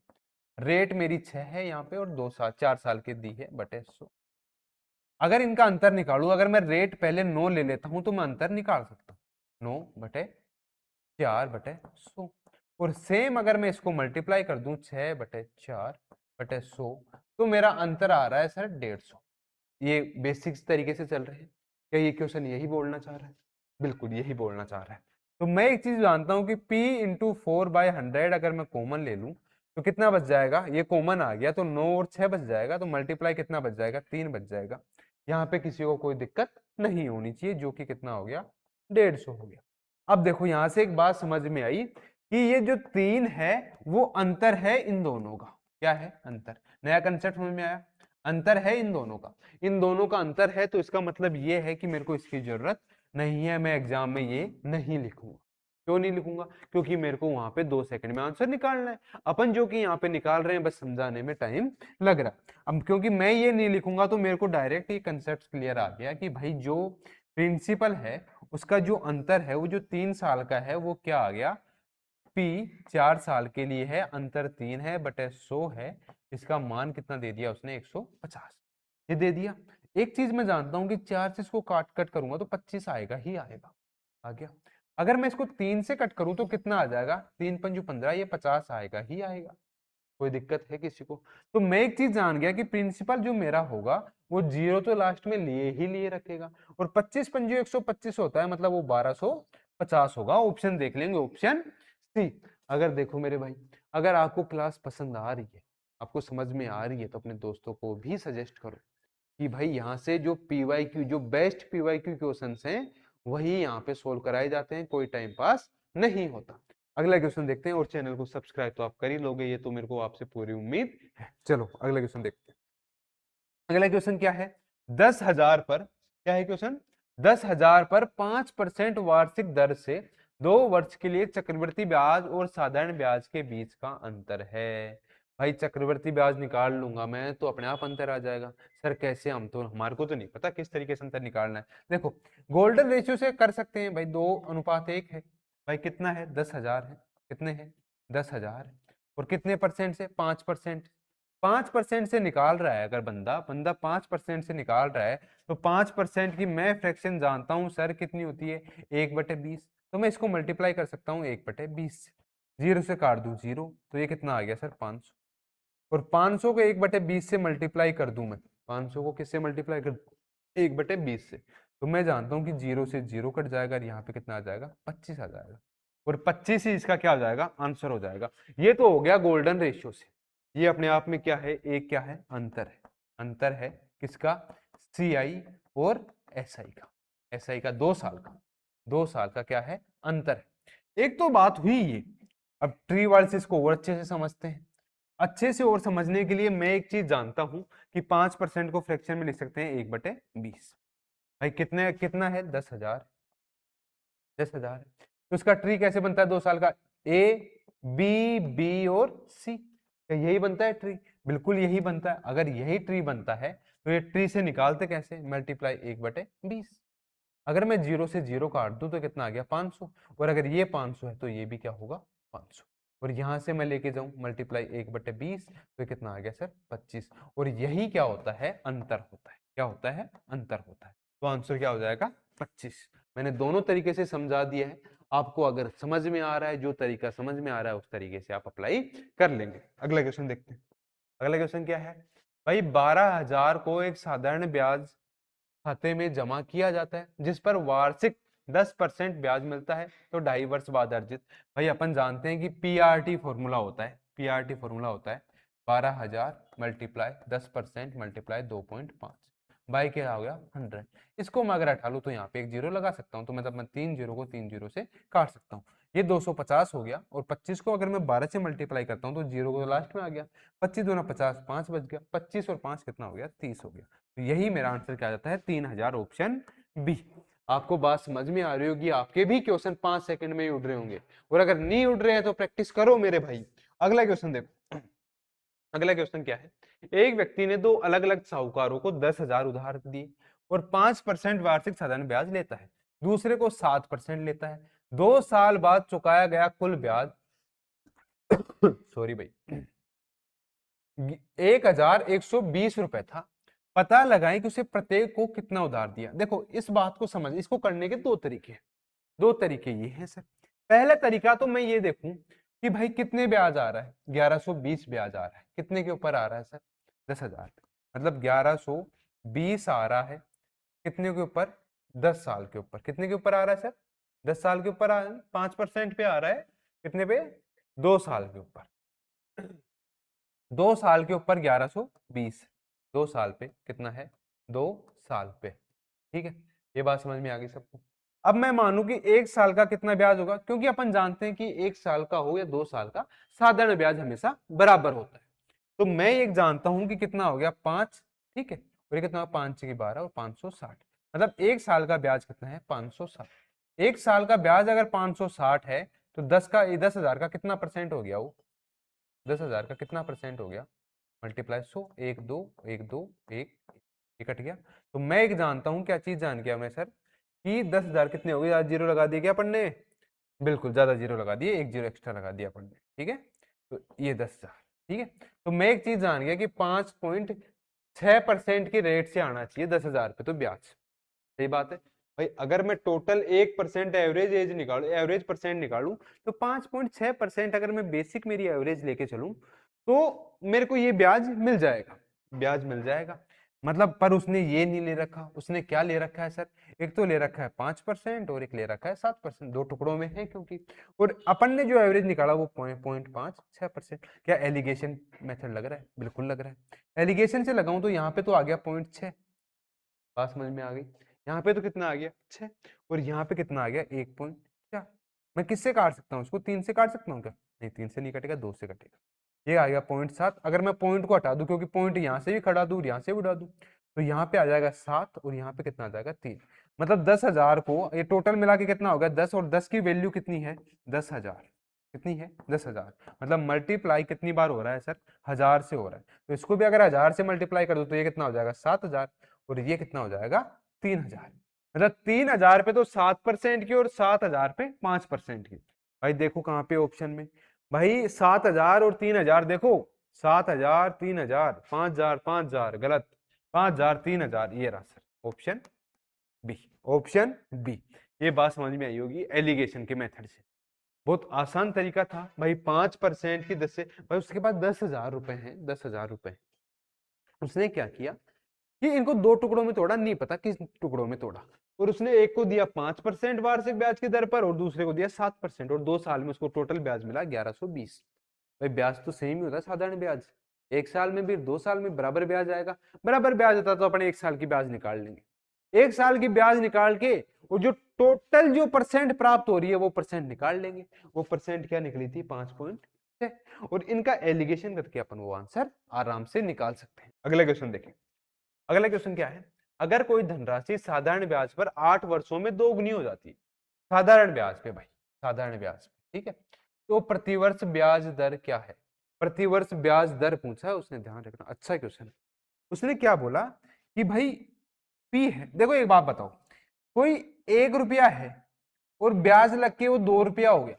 रेट मेरी 6 है यहाँ पे और 2 साल 4 साल की दी है बटे 100। अगर इनका अंतर निकालू, अगर मैं रेट पहले 9 ले लेता हूं तो मैं अंतर निकाल सकता हूँ, 9/4/100। और सेम अगर मैं इसको मल्टीप्लाई कर दूं 6/4/100, तो मेरा अंतर आ रहा है सर 150। ये बेसिक्स तरीके से चल रहे हैं। क्या ये क्वेश्चन यही बोलना चाह रहा है, बिल्कुल यही बोलना चाह रहा है। तो मैं एक चीज जानता हूं कि P इंटू 4/100 अगर मैं कॉमन ले लूं तो कितना बच जाएगा, ये कॉमन आ गया तो 9 और 6 बच जाएगा, तो मल्टीप्लाई कितना बच जाएगा, 3 बच जाएगा। यहाँ पे किसी को कोई दिक्कत नहीं होनी चाहिए, जो कि कितना हो गया, 150 हो गया। अब देखो यहां से एक बात समझ में आई कि ये जो 3 है वो अंतर है इन दोनों का। क्या है, अंतर। नया कंसेप्ट समझ में आया, अंतर है इन दोनों का। इन दोनों का अंतर है तो इसका मतलब ये है कि मेरे को इसकी जरूरत नहीं है, मैं एग्जाम में ये नहीं लिखूंगा। क्यों नहीं लिखूंगा, क्योंकि मेरे को वहां पे 2 सेकंड में आंसर निकालना है। अपन जो कि यहाँ पे निकाल रहे हैं बस समझाने में टाइम लग रहा है। अब क्योंकि मैं ये नहीं लिखूंगा तो मेरे को डायरेक्ट ये कंसेप्ट क्लियर आ गया कि भाई जो प्रिंसिपल है उसका जो अंतर है वो जो 3 साल का है वो क्या आ गया, P 4 साल के लिए है, अंतर 3 है बटे 100 है। इसका मान कितना दे दिया उसने, 150 ये दे दिया। एक चीज मैं जानता हूं कि 4 से इसको काट कट करूंगा तो 25 आएगा ही आएगा, आ गया। अगर मैं इसको 3 से कट करूं तो कितना आ जाएगा, 3×5 = 15, ये 50 आएगा ही आएगा। कोई दिक्कत है किसी को। तो मैं एक चीज जान गया कि प्रिंसिपल जो मेरा होगा वो 0 तो लास्ट में लिए ही लिए रखेगा, और 25×5 = 125 होता है, मतलब वो 1250 होगा। ऑप्शन देख लेंगे, ऑप्शन सी। अगर देखो मेरे भाई, अगर आपको क्लास पसंद आ रही है, आपको समझ में आ रही है, तो अपने दोस्तों को भी सजेस्ट करो कि भाई यहाँ से जो पीवाईक्यू, जो बेस्ट पीवाईक्यू क्वेश्चंस हैं वही यहाँ पे सोल्व कराए जाते हैं, कोई टाइम पास नहीं होता। अगला क्वेश्चन देखते हैं, और चैनल को सब्सक्राइब तो आप कर ही लोगे, ये तो मेरे को आपसे पूरी उम्मीद है। चलो अगला क्वेश्चन देखते हैं। अगला क्वेश्चन क्या है, 10,000 पर, क्या है क्वेश्चन, 10,000 पर 5% वार्षिक दर से 2 वर्ष के लिए चक्रवृद्धि ब्याज और साधारण ब्याज के बीच का अंतर है। भाई चक्रवृद्धि ब्याज निकाल लूंगा मैं तो अपने आप अंतर आ जाएगा। सर कैसे, हम तो, हमारे को तो नहीं पता किस तरीके से अंतर निकालना है। देखो गोल्डन रेशियो से कर सकते हैं भाई, 2:1 है। भाई कितना है, 10,000 है, कितने हैं, 10,000 है, और कितने परसेंट से, 5%। 5% से निकाल रहा है अगर बंदा बंदा 5% से निकाल रहा है, तो 5% की मैं फ्रैक्शन जानता हूं सर कितनी होती है, 1/20। तो मैं इसको मल्टीप्लाई कर सकता हूँ 1/20 से, 0 से काट दूं 0, तो ये कितना आ गया सर, 500। और 500 को 1/20 से मल्टीप्लाई कर दूं मैं, 500 को किससे मल्टीप्लाई कर, 1/20 से, तो मैं जानता हूं कि 0 से 0 कट जाएगा और यहाँ पे कितना आ जाएगा, 25 आ जाएगा। और 25 ही इसका क्या हो जाएगा, आंसर हो जाएगा। ये तो हो गया गोल्डन रेशियो से। ये अपने आप में क्या है, एक क्या है, अंतर है। अंतर है किसका, CI और SI का। SI का 2 साल का, 2 साल का क्या है, अंतर है। एक तो बात हुई ये। अब ट्री वर्सेस को और अच्छे से समझते हैं। अच्छे से और समझने के लिए मैं एक चीज जानता हूं कि 5% को फ्रैक्शन में लिख सकते हैं 1/20। भाई कितने, कितना है, 10,000, 10,000। तो इसका ट्री कैसे बनता है 2 साल का, A B B और C, यही बनता है ट्री, बिल्कुल यही बनता है। अगर यही ट्री बनता है तो ये ट्री से निकालते कैसे, मल्टीप्लाई 1/20। अगर मैं 0 से 0 काट दूं तो कितना आ गया 500, और अगर ये 500 है तो ये भी क्या होगा 500, और यहां से मैं लेके जाऊं मल्टीप्लाई 1/20 तो ये कितना आ गया सर 25। और यही क्या होता है, अंतर होता है, क्या होता है, अंतर होता है। तो आंसर क्या हो जाएगा 25। मैंने दोनों तरीके से समझा दिया है, आपको अगर समझ में आ रहा है, जो तरीका समझ में आ रहा है उस तरीके से आप अप्लाई कर लेंगे। अगला क्वेश्चन देखते हैं। अगला क्वेश्चन क्या है भाई, 12,000 को एक साधारण ब्याज खाते में जमा किया जाता है जिस पर वार्षिक 10% ब्याज मिलता है, तो 2.5 वर्ष बाद अर्जित। भाई अपन जानते हैं कि पीआरटी फॉर्मूला होता है, पीआरटी फॉर्मूला होता है 12,000 मल्टीप्लाई 10% मल्टीप्लाई 2.5 बाई क्या हो गया 100। इसको मैं अगर हटा लूं तो यहाँ पे एक जीरो लगा सकता हूँ, तो मतलब मैं 3 जीरो को 3 जीरो से काट सकता हूँ। ये 250 हो गया, और 25 को अगर मैं 12 से मल्टीप्लाई करता हूँ तो जीरो को लास्ट में आ गया, 25 दूना 50, 5 बच गया, 25 और 5 कितना हो गया 30 हो गया। तो यही मेरा आंसर क्या जाता है 3000, ऑप्शन बी। आपको बात समझ में आ रही होगी, आपके भी क्वेश्चन 5 सेकंड में ही उड़ रहे होंगे, और अगर नहीं उड़ रहे हैं तो प्रैक्टिस करो मेरे भाई। अगला क्वेश्चन देखो। अगला क्वेश्चन क्या है, एक व्यक्ति ने दो अलग अलग साहूकारों को 10,000 उधार दिए और 5% वार्षिक साधारण ब्याज लेता है, दूसरे को 7% लेता है। 2 साल बाद चुकाया गया कुल ब्याज सॉरी भाई 1,120 रुपए था। पता लगाएं कि उसे प्रत्येक को कितना उधार दिया। देखो इस बात को समझ, इसको करने के दो तरीके हैं, दो तरीके ये हैं सर। पहला तरीका तो मैं ये देखूं कि भाई कितने ब्याज आ रहा है, 1120 ब्याज आ रहा है, कितने के ऊपर आ रहा है सर 10,000, मतलब 1120 आ रहा है कितने के ऊपर 10 साल के ऊपर, कितने के ऊपर आ रहा है सर 10 साल के ऊपर 5% पे आ रहा है, कितने पे 2 साल के ऊपर, 2 साल के ऊपर 1120, 2 साल पे कितना है 2 साल पे, ठीक है। ये बात समझ में आ गई सबको। अब मैं मानूं कि 1 साल का कितना ब्याज होगा, क्योंकि अपन जानते हैं कि 1 साल का हो या 2 साल का साधारण ब्याज हमेशा बराबर होता है। तो मैं एक जानता हूं कि कितना हो गया 5, ठीक है, और ये कितना 5 की 12 और 560, मतलब 1 साल का ब्याज कितना है 560। 1 साल का ब्याज अगर 560 है तो 10,000 का कितना परसेंट हो गया, वो 10,000 का कितना परसेंट हो गया, मल्टीप्लाई 100, 1 2 1 2 1 कट गया। तो मैं एक जानता हूं, क्या चीज जान गया मैं सर, कि 10,000 कितने हो गए, ज्यादा जीरो लगा दिए क्या अपन ने, बिल्कुल ज्यादा जीरो लगा दिए, एक जीरो एक्स्ट्रा लगा दिया अपन ने, ठीक है। तो ये 10,000, ठीक है। तो मैं एक चीज जान गया कि 5.6% की रेट से आना चाहिए 10,000 पे तो ब्याज, सही बात है भाई। अगर मैं टोटल 1% एवरेज एज निकालू, एवरेज परसेंट निकालू, तो 5.6% अगर मैं बेसिक मेरी एवरेज लेके चलूं तो मेरे को ये ब्याज मिल जाएगा, ब्याज मिल जाएगा। मतलब पर उसने ये नहीं ले रखा, उसने क्या ले रखा है सर, एक तो ले रखा है 5% और एक ले रखा है 7%, दो टुकड़ों में है क्योंकि, और अपन ने जो एवरेज निकाला वो 0.56%। क्या एलिगेशन मेथड लग रहा है, बिल्कुल लग रहा है। एलिगेशन से लगाऊं तो यहाँ पे तो आ गया 0.6, बात समझ में आ गई। यहाँ पे तो कितना आ गया 6, और यहाँ पे कितना आ गया 1.4। मैं किससे काट सकता हूँ उसको, 3 से काट सकता हूँ क्या, नहीं 3 से नहीं कटेगा, 2 से कटेगा। ये आ गया 0.7। अगर मैं पॉइंट को हटा दूं, क्योंकि पॉइंट यहाँ से भी खड़ा दूं यहाँ से भी उड़ा दूं, तो यहाँ पे आ जाएगा 7 और यहाँ पे कितना आ जाएगा 3। मतलब 10,000 को ये टोटल मिला के कितना होगा 10, और 10 की वैल्यू कितनी है 10,000, कितनी है 10,000, मतलब मल्टीप्लाई कितनी बार हो रहा है सर 1000 से हो रहा है। तो इसको भी अगर 1000 से मल्टीप्लाई कर दो तो ये कितना हो जाएगा 7,000, और ये कितना हो जाएगा 3,000। मतलब 3,000 पे तो 7% की और 7,000 पे 5% की। भाई देखो कहाँ पे ऑप्शन में, भाई 7,000 और 3,000 देखो, 7,000 3,000 5,000 5,000 गलत, 5,000 3,000, ये रहा sir option B, option B. ये बात समझ में आई होगी एलिगेशन के मेथड से, बहुत आसान तरीका था भाई। 5% की 10 से, भाई उसके पास 10,000 रुपए हैं, 10,000 रुपए। उसने क्या किया कि इनको दो टुकड़ों में तोड़ा, नहीं पता किस टुकड़ों में तोड़ा, और उसने एक को दिया 5% वार्षिक ब्याज की दर पर और दूसरे को दिया 7%, और 2 साल में उसको टोटल ब्याज मिला 1120। भाई ब्याज तो सेम ही होता है साधारण ब्याज, 1 साल में भी 2 साल में बराबर ब्याज आएगा। बराबर ब्याज होता तो अपन 1 साल की ब्याज निकाल लेंगे, 1 साल की ब्याज निकाल के और जो टोटल जो परसेंट प्राप्त हो रही है वो परसेंट निकाल लेंगे। वो परसेंट क्या निकली थी 5.6, और इनका एलिगेशन करके अपन वो आंसर आराम से निकाल सकते हैं। अगला क्वेश्चन देखें। अगला क्वेश्चन क्या है, अगर कोई धनराशि साधारण ब्याज पर 8 वर्षों में दोगुनी हो जाती है, साधारण ब्याज पे भाई, साधारण ब्याज पे, ठीक है, तो प्रतिवर्ष ब्याज दर क्या है। प्रतिवर्ष ब्याज दर पूछा है उसने, ध्यान रखना, अच्छा क्वेश्चन। उसने क्या बोला कि भाई पी है, देखो एक बात बताओ, कोई 1 रुपया है और ब्याज लग के वो 2 रुपया हो गया,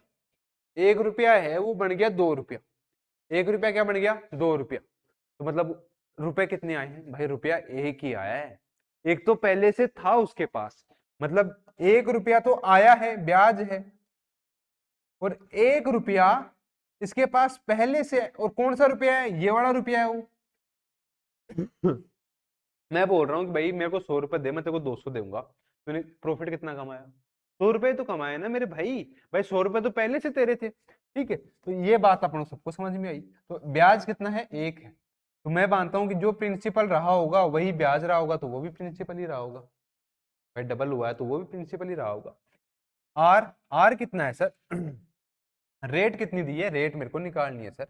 1 रुपया है वो बन गया 2 रुपया, 1 रुपया क्या बन गया 2 रुपया, तो मतलब रुपए कितने आए हैं भाई, रुपया एक ही आया है, एक तो पहले से था उसके पास, मतलब 1 रुपया तो आया है, ब्याज है, और 1 रुपया इसके पास पहले से, और कौन सा रुपया है, ये वाला रुपया है वो। मैं बोल रहा हूँ कि भाई मेरे को 100 रुपए दे, मैं तेरे को 200 दूंगा, तूने प्रॉफिट कितना कमाया, 100 रुपए तो कमाए ना मेरे भाई, भाई 100 रुपए तो पहले से तेरे थे, ठीक है, तो ये बात अपन सबको समझ में आई। तो ब्याज कितना है, एक है, तो मैं मानता हूँ कि जो प्रिंसिपल रहा होगा वही ब्याज रहा होगा, तो वो भी प्रिंसिपल ही रहा होगा, भाई डबल हुआ है तो वो भी प्रिंसिपल ही रहा होगा। आर, आर कितना है सर, रेट कितनी दी है, रेट मेरे को निकालनी है सर,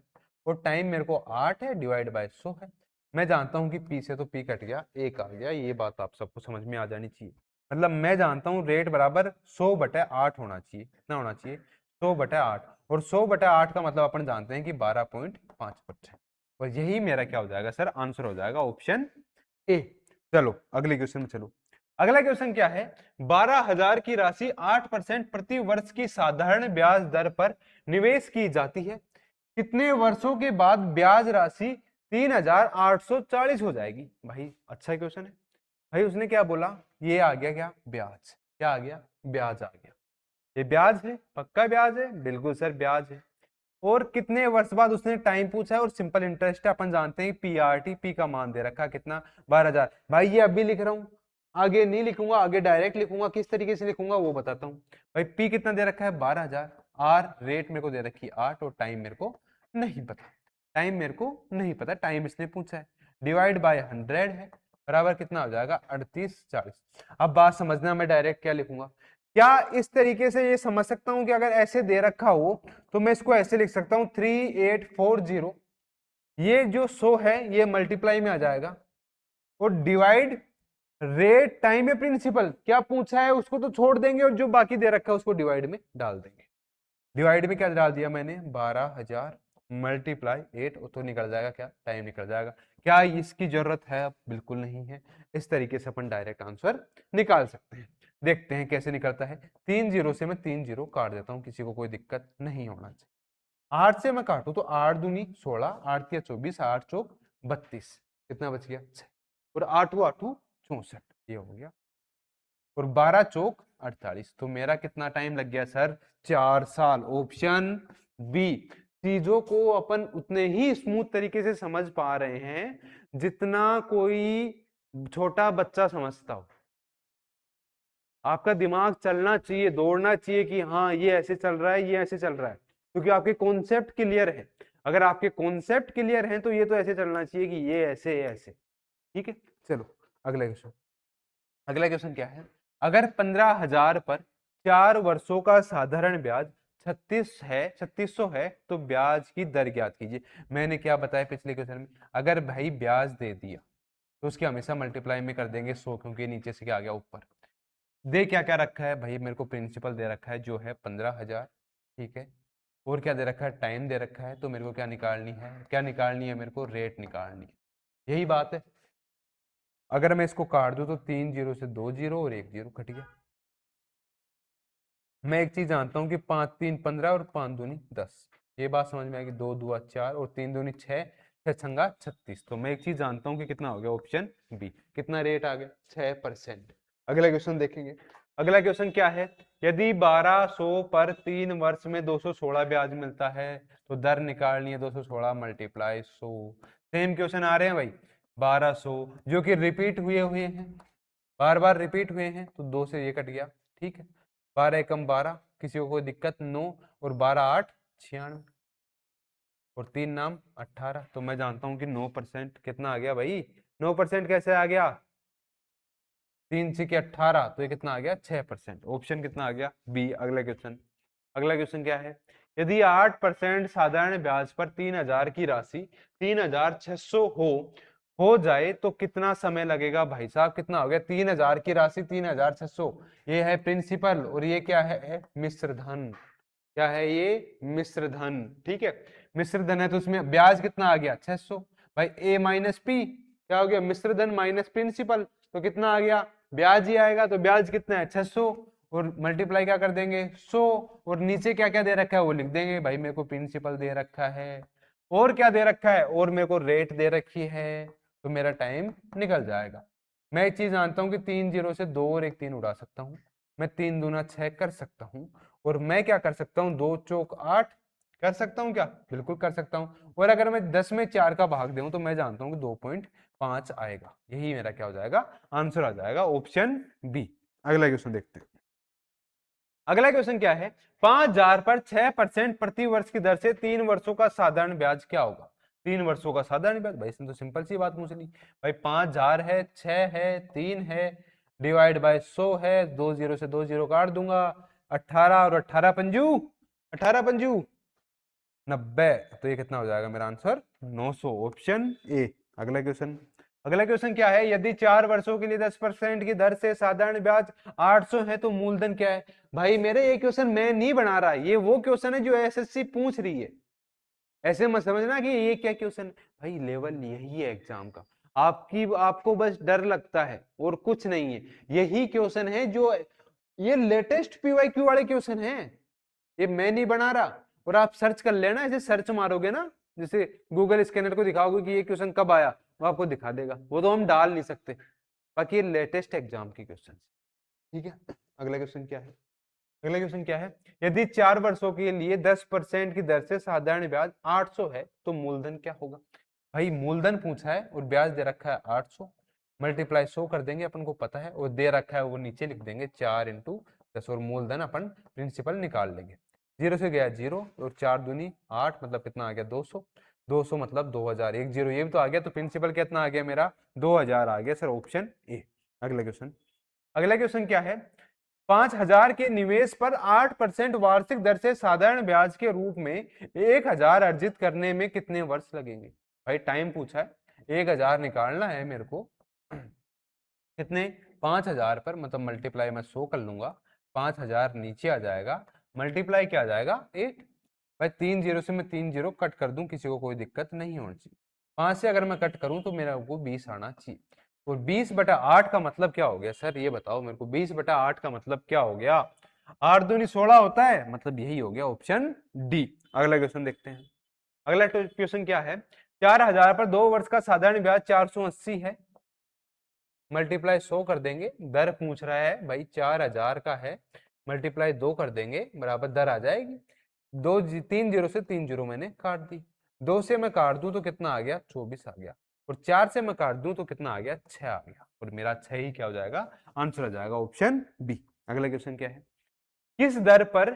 और टाइम मेरे को 8 है, डिवाइड बाय 100 है। मैं जानता हूं कि पी से तो पी कट गया, एक आ गया, ये बात आप सबको समझ में आ जानी चाहिए। मतलब मैं जानता हूं रेट बराबर 100/8 होना चाहिए, कितना होना चाहिए 100/8, और 100/8 का मतलब अपन जानते हैं कि 12.5%, और यही मेरा क्या हो जाएगा सर, आंसर हो जाएगा ऑप्शन ए। चलो अगले क्वेश्चन में चलो। अगला क्वेश्चन क्या है, 12,000 की राशि 8% प्रति वर्ष की साधारण ब्याज दर पर निवेश की जाती है, कितने वर्षों के बाद ब्याज राशि 3,840 हो जाएगी। भाई अच्छा क्वेश्चन है, भाई उसने क्या बोला, ये आ गया क्या ब्याज, क्या आ गया ब्याज आ गया, ये ब्याज है, पक्का ब्याज है, बिल्कुल सर ब्याज है, और कितने वर्ष बाद उसने टाइम पूछा है, और सिंपल इंटरेस्ट है, अपन जानते हैं पीआरटी, पी का मान दे रखा कितना 12,000। भाई ये अभी लिख रहा हूं, आगे नहीं लिखूंगा, आगे डायरेक्ट लिखूंगा, किस तरीके से लिखूंगा वो बताता हूँ। भाई पी कितना दे रखा है 12,000, आर रेट मेरे को दे रखी है 8, और टाइम मेरे को नहीं पता, टाइम मेरे को नहीं पता, टाइम इसने पूछा है, डिवाइड बाय 100 है, बराबर कितना हो जाएगा 3840। अब बात समझना, मैं डायरेक्ट क्या लिखूंगा, क्या इस तरीके से ये समझ सकता हूं कि अगर ऐसे दे रखा हो तो मैं इसको ऐसे लिख सकता हूं 3840, ये जो 100 है ये मल्टीप्लाई में आ जाएगा, और डिवाइड रेट टाइम है प्रिंसिपल, क्या पूछा है उसको तो छोड़ देंगे, और जो बाकी दे रखा है उसको डिवाइड में डाल देंगे। डिवाइड में क्या डाल दिया मैंने 12,000 मल्टीप्लाई 8, तो निकल जाएगा क्या, टाइम निकल जाएगा। क्या इसकी जरूरत है, अब बिल्कुल नहीं है, इस तरीके से अपन डायरेक्ट आंसर निकाल सकते हैं। देखते हैं कैसे निकलता है, 3 0 से मैं 3 0 काट देता हूं, किसी को कोई दिक्कत नहीं होना चाहिए। 8 से मैं काटू तो 8 दूनी 16, 8 तिया 24, 8 चौक 32, कितना बच गया 6, और 8 8 64, ये हो गया, और 12 चौक 48, तो मेरा कितना टाइम लग गया सर, 4 साल, ऑप्शन बी। चीजों को अपन उतने ही स्मूथ तरीके से समझ पा रहे हैं जितना कोई छोटा बच्चा समझता हो। आपका दिमाग चलना चाहिए, दौड़ना चाहिए कि हाँ ये ऐसे चल रहा है, ये ऐसे चल रहा है, क्योंकि आपके कॉन्सेप्ट क्लियर है। अगर आपके कॉन्सेप्ट क्लियर हैं तो ये तो ऐसे चलना चाहिए कि ये ऐसे ऐसे, ठीक है। चलो अगला क्वेश्चन, अगला क्वेश्चन क्या है, अगर 15,000 पर 4 वर्षों का साधारण ब्याज 3600 है तो ब्याज की दर ज्ञात कीजिए। मैंने क्या बताया पिछले क्वेश्चन में, अगर भाई ब्याज दे दिया तो उसकी हमेशा मल्टीप्लाई में कर देंगे 100, क्योंकि नीचे से क्या आ गया ऊपर। दे क्या क्या रखा है भाई, मेरे को प्रिंसिपल दे रखा है जो है 15,000, ठीक है, और क्या दे रखा है, टाइम दे रखा है, तो मेरे को क्या निकालनी है, क्या निकालनी है, मेरे को रेट निकालनी है, यही बात है। अगर मैं इसको काट दूं तो 3 0 से 2 0 और 1 0 कट गया। मैं एक चीज जानता हूँ कि 5 3 15 और 5 दूनी 10, ये बात समझ में आएगी, 2 दुआ 4 और 3 दूनी 6, 6 छंगा 36, तो मैं एक चीज जानता हूँ कि कितना हो गया, ऑप्शन बी, कितना रेट आ गया 6%। अगला क्वेश्चन देखेंगे, अगला क्वेश्चन क्या है, यदि 1200 पर 3 वर्ष में 216 ब्याज मिलता है तो दर निकालनी है 216 मल्टीप्लाई 100। सेम क्वेश्चन आ रहे हैं भाई, 1200 जो कि रिपीट हुए हुए हैं, बार बार रिपीट हुए हैं, तो 2 से ये कट गया, ठीक है, 12 एकम 12, किसी को कोई दिक्कत 9, और 12 8 96, और 3 नाम 18, तो मैं जानता हूं कि 9% कितना आ गया भाई, 9% कैसे आ गया, 3 से 18, तो ये कितना आ गया 6%, ऑप्शन कितना आ गया बी। अगला क्वेश्चन, अगला क्वेश्चन क्या है, यदि 8% साधारण ब्याज पर 3,000 की राशि 3,600 हो जाए तो कितना समय लगेगा। भाई साहब कितना हो गया, 3,000 की राशि 3,600, ये है प्रिंसिपल, और ये क्या है मिश्र धन, क्या है ये मिश्र धन, ठीक है, मिश्र धन है तो उसमें ब्याज कितना आ गया 600, भाई ए माइनस पी, क्या हो गया, मिश्र धन माइनस प्रिंसिपल, तो कितना आ गया, ब्याज ही आएगा। तो ब्याज कितना है 600, और मल्टीप्लाई क्या कर देंगे 100, और नीचे क्या क्या दे रखा है वो लिख देंगे। भाई मेरे को प्रिंसिपल दे रखा है, और क्या दे रखा है, और मेरे को रेट दे रखी है, तो मेरा टाइम निकल जाएगा। मैं एक चीज जानता हूँ कि 3 0 से 2 और 1 3 उड़ा सकता हूँ, मैं 3 दूना 6 कर सकता हूँ, और मैं क्या कर सकता हूँ 2 चौक 8 कर सकता हूँ क्या, बिल्कुल कर सकता हूँ। और अगर मैं 10 में 4 का भाग दूं तो मैं जानता हूँ कि 2.5 आएगा। यही मेरा क्या हो जाएगा, आंसर आ जाएगा, ऑप्शन बी। अगला क्वेश्चन देखते हैं। अगला क्वेश्चन क्या है, 5,000 पर 6% प्रति वर्ष की दर से 3 वर्षों का साधारण ब्याज क्या होगा। 3 वर्षों का साधारण ब्याज, भाई इसने तो सिंपल सी बात पूछ ली। भाई 5,000 है, 6 है, 3 है, डिवाइड बाय 100 है, 2 0 से 2 0 काट दूंगा, 18 और 18 पंजू, 18 पंजू 90, तो ये कितना हो जाएगा मेरा आंसर 900, ऑप्शन ए। अगला क्वेश्चन, अगला क्वेश्चन क्या है, यदि 4 वर्षों के लिए 10% की दर से साधारण ब्याज 800 है तो मूलधन क्या है। भाई मेरे ये क्वेश्चन मैं नहीं बना रहा, ये वो क्वेश्चन है जो एसएससी पूछ रही है। ऐसे मत समझना कि ये क्या क्वेश्चन, भाई लेवल यही है एग्जाम का। आपको बस डर लगता है और कुछ नहीं है, यही क्वेश्चन है जो ये लेटेस्ट पीवाईक्यू वाले क्वेश्चन है, ये मैं नहीं बना रहा। और आप सर्च कर लेना, ऐसे सर्च मारोगे ना, जैसे गूगल स्कैनर को दिखाओगे कि ये क्वेश्चन कब आया, वो आपको दिखा देगा, वो तो हम डाल नहीं सकते। बाकी ये लेटेस्ट एग्जाम की क्वेश्चन, ठीक है। अगला क्वेश्चन क्या है, अगला क्वेश्चन क्या है, यदि 4 वर्षों के लिए 10% की दर से साधारण ब्याज 800 है तो मूलधन क्या होगा। भाई मूलधन पूछा है और ब्याज दे रखा है 800, मल्टीप्लाई 100 कर देंगे, अपन को पता है, और दे रखा है वो नीचे लिख देंगे 4 इंटू 10, और मूलधन अपन प्रिंसिपल निकाल लेंगे। 0 से गया 0, और 4 दूनी 8, मतलब कितना आ गया 200, 200 मतलब 2000, 1 0 ये भी तो आ गया, तो प्रिंसिपल कितना आ गया मेरा 2000 आ गया सर, ऑप्शन ए। अगला क्वेश्चन, अगला क्वेश्चन क्या है, 5,000 के निवेश पर 8% वार्षिक दर से साधारण ब्याज के रूप में 1,000 अर्जित करने में कितने वर्ष लगेंगे। भाई टाइम पूछा है, 1,000 निकालना है मेरे को, कितने 5,000 पर, मतलब मल्टीप्लाई मैं 100 कर लूंगा, 5,000 नीचे आ जाएगा, मल्टीप्लाई क्या आ जाएगा 8। भाई 3 0 से मैं 3 0 कट कर दूं, किसी को कोई दिक्कत नहीं होनी चाहिए। 5 से अगर मैं कट करूं तो मेरा को 20 आना चाहिए। और 20/8 का मतलब क्या हो गया सर, ये बताओ मेरे को, 20/8 का मतलब क्या हो गया, 8 दूनी 16 होता है, मतलब यही हो गया, ऑप्शन डी। अगला क्वेश्चन देखते हैं। अगला क्वेश्चन क्या है, 4,000 पर 2 वर्ष का साधारण ब्याज 480 है, मल्टीप्लाई 100 कर देंगे, दर पूछ रहा है भाई 4,000 का है, मल्टीप्लाई 2 कर देंगे, बराबर दर आ जाएगी। 3 0 से 3 0 मैंने काट दी, 2 से मैं काट दूं तो कितना आ गया 24 आ गया, और 4 से मैं काट दूं तो कितना आ गया 6 आ गया, और मेरा 6 ही क्या हो जाएगा, आंसर आ जाएगा, ऑप्शन बी। अगला क्वेश्चन क्या है, किस दर पर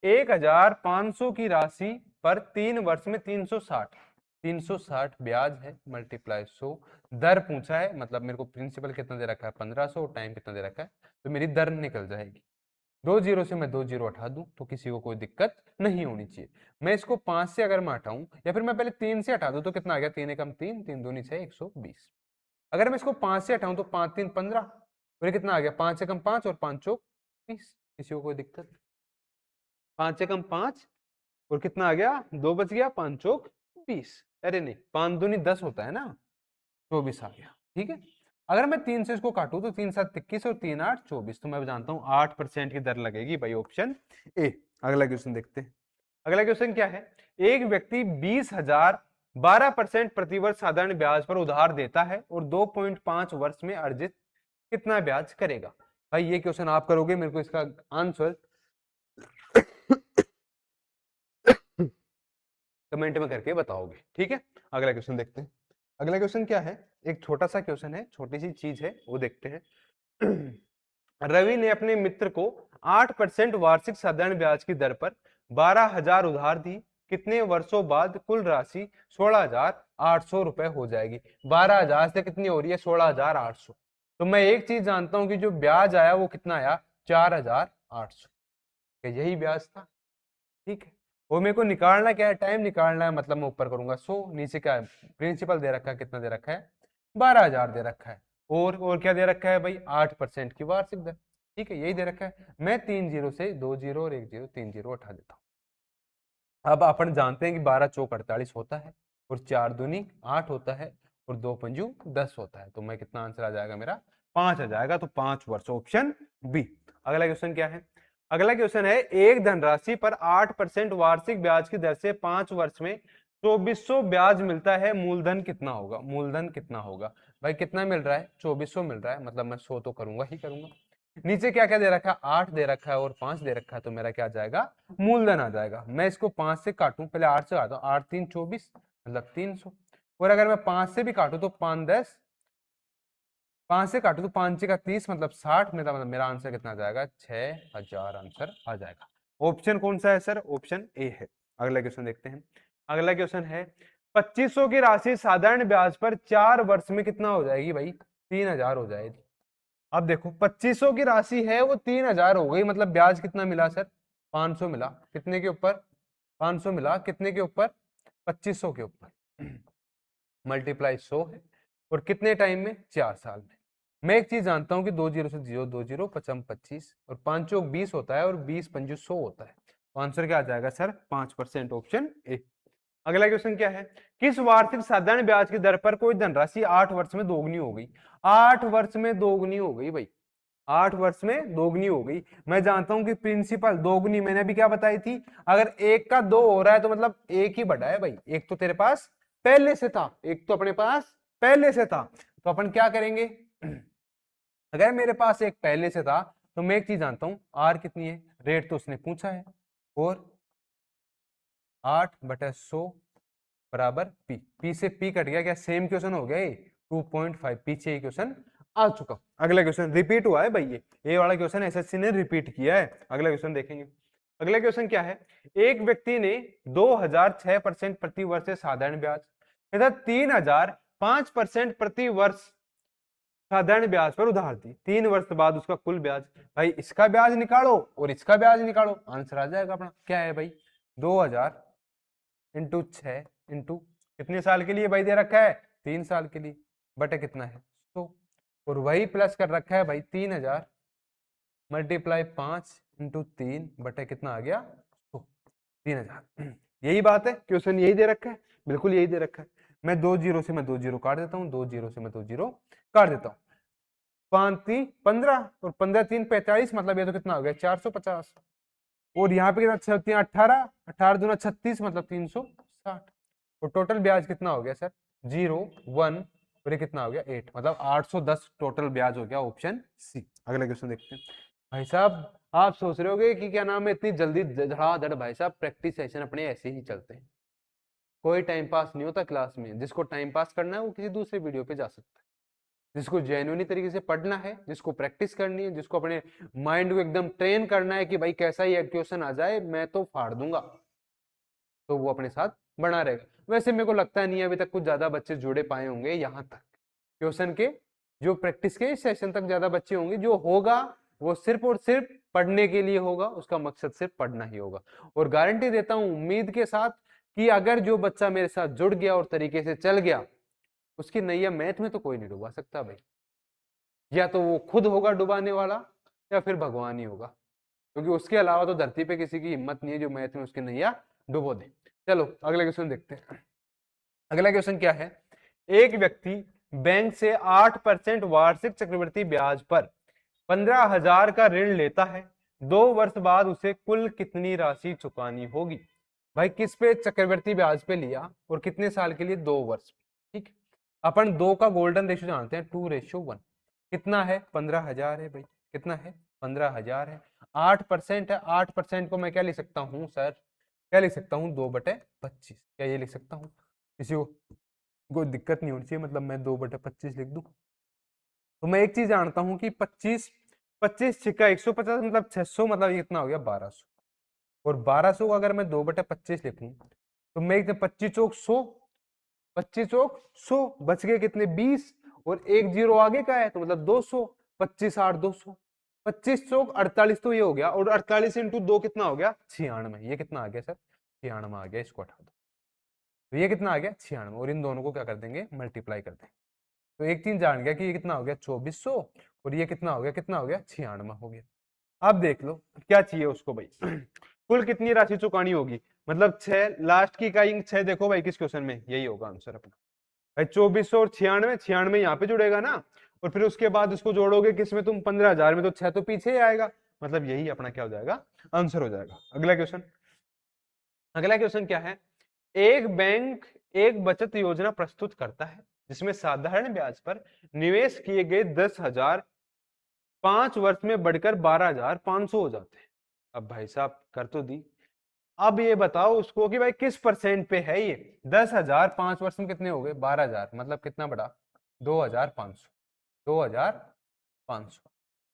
1,500 की राशि पर 3 वर्ष में 360 ब्याज है, मल्टीप्लाई 100, दर पूछा है, मतलब मेरे को प्रिंसिपल कितना दे रखा है 1500, टाइम कितना दे रखा है, तो मेरी दर निकल जाएगी। 2 0 से मैं 2 0 हटा दूं तो किसी को कोई दिक्कत नहीं होनी चाहिए। मैं इसको 5 से अगर मैं हटाऊं, या फिर मैं पहले 3 से हटा दूं, तो कितना आ गया, 3 एकम 3, 3 दूनी 6, 120। अगर मैं इसको 5 से हटाऊं तो 5 3 15, और ये कितना आ गया, 5 एकम 5 और 5 चौक 20, किसी को कोई दिक्कत, 5 एकम 5 और कितना आ गया 2 बच गया, 5 चौक 20, अरे नहीं 5 दूनी 10 होता है ना, 24 आ गया, ठीक है। अगर मैं 3 से इसको काटूं तो 3 7 21 और 3 8 24, तो मैं जानता हूं 8% की दर लगेगी, भाई ऑप्शन ए। अगला क्वेश्चन देखते हैं। अगला क्वेश्चन क्या है, एक व्यक्ति 20,000 12% प्रतिवर्ष साधारण ब्याज पर उधार देता है और 2.5 वर्ष में अर्जित कितना ब्याज करेगा। भाई ये क्वेश्चन आप करोगे, मेरे को इसका आंसर कमेंट में करके बताओगे, ठीक है। अगला क्वेश्चन देखते हैं। अगला क्वेश्चन क्या है, एक छोटा सा क्वेश्चन है, छोटी सी चीज है, वो देखते हैं। रवि ने अपने मित्र को 8% वार्षिक साधारण ब्याज की दर पर 12,000 उधार दी, कितने वर्षों बाद कुल राशि 16,800 रुपए हो जाएगी। 12,000 से कितनी हो रही है 16,800, तो मैं एक चीज जानता हूं कि जो ब्याज आया वो कितना आया 4,800, यही ब्याज था, ठीक है। वो मेरे को निकालना क्या है, टाइम निकालना है, मतलब मैं ऊपर करूंगा 100, नीचे क्या है प्रिंसिपल दे रखा है, कितना दे रखा है 12,000 दे रखा है, और क्या दे रखा है भाई 8% की वार्षिक दर, ठीक है, यही दे रखा है। मैं 3 0 से 2 0 और 1 0 3 0 उठा देता हूँ। अब अपन जानते हैं कि 12 चौक 48 होता है, और 4 दूनी 8 होता है, और 2 पंजू 10 होता है, तो मैं कितना आंसर आ जाएगा मेरा 5 आ जाएगा, तो 5 वर्ष, ऑप्शन बी। अगला क्वेश्चन क्या है? अगला क्वेश्चन है, एक धनराशि पर 8% वार्षिक ब्याज की दर से 5 वर्ष में 2400 ब्याज मिलता है, मूलधन कितना होगा? मूलधन कितना होगा भाई? कितना मिल रहा है? 2400 मिल रहा है, मतलब मैं 100 तो करूंगा ही करूंगा। नीचे क्या क्या दे रखा है? 8 दे रखा है और 5 दे रखा है, तो मेरा क्या आ जाएगा? मूलधन आ जाएगा। मैं इसको 5 से काटूं, पहले 8 से काटू, 8 3 24 मतलब 300। और अगर मैं 5 से भी काटू तो 5 10, 5 से काटू तो 5 का 30 मतलब 60, मतलब मेरा आंसर कितना आ जाएगा? 6000 आंसर आ जाएगा। ऑप्शन कौन सा है सर? ऑप्शन ए है। अगला क्वेश्चन देखते हैं। अगला क्वेश्चन है, 2500 की राशि साधारण ब्याज पर 4 वर्ष में कितना हो जाएगी भाई? 3000 हो जाएगी। अब देखो 2500 की राशि है वो 3000 हो गई, मतलब ब्याज कितना मिला सर? 500 मिला। कितने के ऊपर? 500 मिला। कितने के ऊपर? 2500 के ऊपर। मल्टीप्लाई 100 है। और कितने टाइम में? 4 साल में। मैं एक चीज जानता हूं कि 2 जीरो से 0 2 जीरो 55 25 और 5 चौक 20 होता है और 20 पंजू 100 होता है, तो आंसर क्या आ जाएगा सर? 5%, option A. अगला क्वेश्चन क्या है, किस वार्षिक साधारण ब्याज की दर पर कोई धनराशि 8 वर्ष में दोगुनी हो गई? 8 वर्ष में दोगुनी हो गई भाई, 8 वर्ष में दोगुनी हो गई। मैं जानता हूं कि प्रिंसिपल दोगुनी मैंने अभी क्या बताई थी, अगर एक का 2 हो रहा है तो मतलब एक ही बढ़ा है भाई, एक तो तेरे पास पहले से था, एक तो अपने पास पहले से था। तो अपन क्या करेंगे, अगर मेरे पास एक पहले से था तो मैं एक चीज जानता हूं, आर कितनी है? रेट तो उसने पूछा है, और 8/100 बराबर पी। पी से पी कट गया, क्या सेम क्वेश्चन हो गया ये? 2.5 पीछे क्वेश्चन आ चुका। अगला क्वेश्चन रिपीट हुआ है भाई, ये वाला क्वेश्चन एसएससी ने रिपीट किया है। अगला क्वेश्चन देखेंगे। अगला क्वेश्चन क्या है, एक व्यक्ति ने 2006% प्रति वर्ष से साधारण ब्याज तथा 3005% प्रति वर्ष साधारण ब्याज पर उधार दी। 3 वर्ष बाद उसका कुल ब्याज, भाई इसका ब्याज निकालो और इसका ब्याज निकालो, आंसर आ जाएगा अपना। क्या है भाई? 2000 इंटू 6 इंटू कितने साल के लिए भाई दे रखा है? 3 साल के लिए, बटे कितना है? 100। और वही प्लस कर रखा है भाई 3000 मल्टीप्लाई 5 इंटू 3 बटे कितना आ गया? 100। 3000। यही बात है, क्वेश्चन यही दे रखा है, बिल्कुल यही दे रखा है। मैं 2 जीरो से मैं 2 जीरो काट देता हूँ, 2 जीरो से मैं 2 जीरो काट देता हूँ। 5 3 15 और 15 3 45, मतलब ये तो कितना हो गया? 450। और यहाँ पे कितना? 18 18 दूना 36 मतलब 360। और टोटल ब्याज कितना हो गया सर? 0 1 और ये कितना हो गया? 8, मतलब 810 टोटल ब्याज हो गया, ऑप्शन सी। अगला क्वेश्चन देखते हैं। भाई साहब आप सोच रहे होगे कि क्या नाम है इतनी जल्दी धड़ाधड़, भाई साहब प्रैक्टिस सेशन अपने ऐसे ही चलते हैं, कोई टाइम पास नहीं होता क्लास में। जिसको टाइम पास करना है वो किसी दूसरे वीडियो पे जा सकता है, जिसको जेन्युइनली तरीके से पढ़ना है, जिसको प्रैक्टिस करनी है, जिसको अपने माइंड को एकदम ट्रेन करना है कि भाई कैसा ही क्वेश्चन आ जाए मैं तो फाड़ दूंगा, तो वो अपने साथ बना रहेगा। वैसे मेरे को लगता नहीं है अभी तक कुछ ज्यादा बच्चे जुड़े पाए होंगे यहाँ तक क्वेश्चन के, जो प्रैक्टिस के सेशन तक ज्यादा बच्चे होंगे। जो होगा वो सिर्फ और सिर्फ पढ़ने के लिए होगा, उसका मकसद सिर्फ पढ़ना ही होगा। और गारंटी देता हूं उम्मीद के साथ कि अगर जो बच्चा मेरे साथ जुड़ गया और तरीके से चल गया, उसकी नैया मैथ में तो कोई नहीं डुबा सकता भाई। या तो वो खुद होगा डुबाने वाला या फिर भगवान ही होगा, क्योंकि उसके अलावा तो धरती पे किसी की हिम्मत नहीं है जो मैथ में उसकी नैया डुबो दे। चलो अगला क्वेश्चन देखते हैं। अगला क्वेश्चन क्या है, एक व्यक्ति बैंक से 8% वार्षिक चक्रवृद्धि ब्याज पर 15,000 का ऋण लेता है, 2 वर्ष बाद उसे कुल कितनी राशि चुकानी होगी? भाई किस पे चक्रवृद्धि ब्याज पे लिया और कितने साल के लिए? 2 वर्ष। ठीक, अपन 2 का गोल्डन रेशियो जानते हैं, 2:1। कितना है? 15,000 है भाई। कितना है? 15,000 है। 8% है, 8% को मैं क्या लिख सकता हूँ सर? क्या लिख सकता हूँ? 2/25। क्या ये लिख सकता हूँ? किसी को कोई दिक्कत नहीं होनी चाहिए, मतलब मैं 2/25 लिख दूं। तो मैं एक चीज जानता हूं कि 25 25 छिक्का 150 मतलब 600, मतलब ये कितना हो गया? 1200। और 1200 को अगर मैं 2/25 लिखूं तो मैं 25 चौक 100, 25 चौक 100 बच गए कितने? 20। और एक जीरो आगे का है तो मतलब 200। 25 8 200, 25 चौक 48, तो ये हो गया। और 48 इंटू 2 कितना हो गया? 96। ये कितना आ गया सर? 96 आ गया। इसको हटा दो, तो ये कितना आ गया? 96। और इन दोनों को क्या कर देंगे? मल्टीप्लाई कर देंगे। तो एक चीज जान गया कि ये कितना हो गया? 2400। और ये कितना हो गया? कितना हो गया? 96 हो गया। अब देख लो क्या चाहिए उसको भाई। कुल कितनी राशि चुकानी होगी, मतलब 6 लास्ट की इकाई 6 देखो भाई किस क्वेश्चन में, यही होगा आंसर अपना। भाई 2400 और 96, 96 यहाँ पे जुड़ेगा ना, और फिर उसके बाद उसको जोड़ोगे किसमें तुम 15,000 में, तो 6 तो पीछे ही आएगा, मतलब यही अपना क्या हो जाएगा, आंसर हो जाएगा। अगला क्वेश्चन, अगला क्वेश्चन क्या है, एक बैंक एक बचत योजना प्रस्तुत करता है जिसमें साधारण ब्याज पर निवेश किए गए 10,000 5 वर्ष में बढ़कर 12,500 हो जाते हैं। अब भाई साहब कर तो दी, अब ये बताओ उसको कि भाई किस परसेंट पे है ये, 10,000 5 वर्ष में कितने हो गए, 12,000, मतलब कितना बढ़ा, 2,500, 2,500,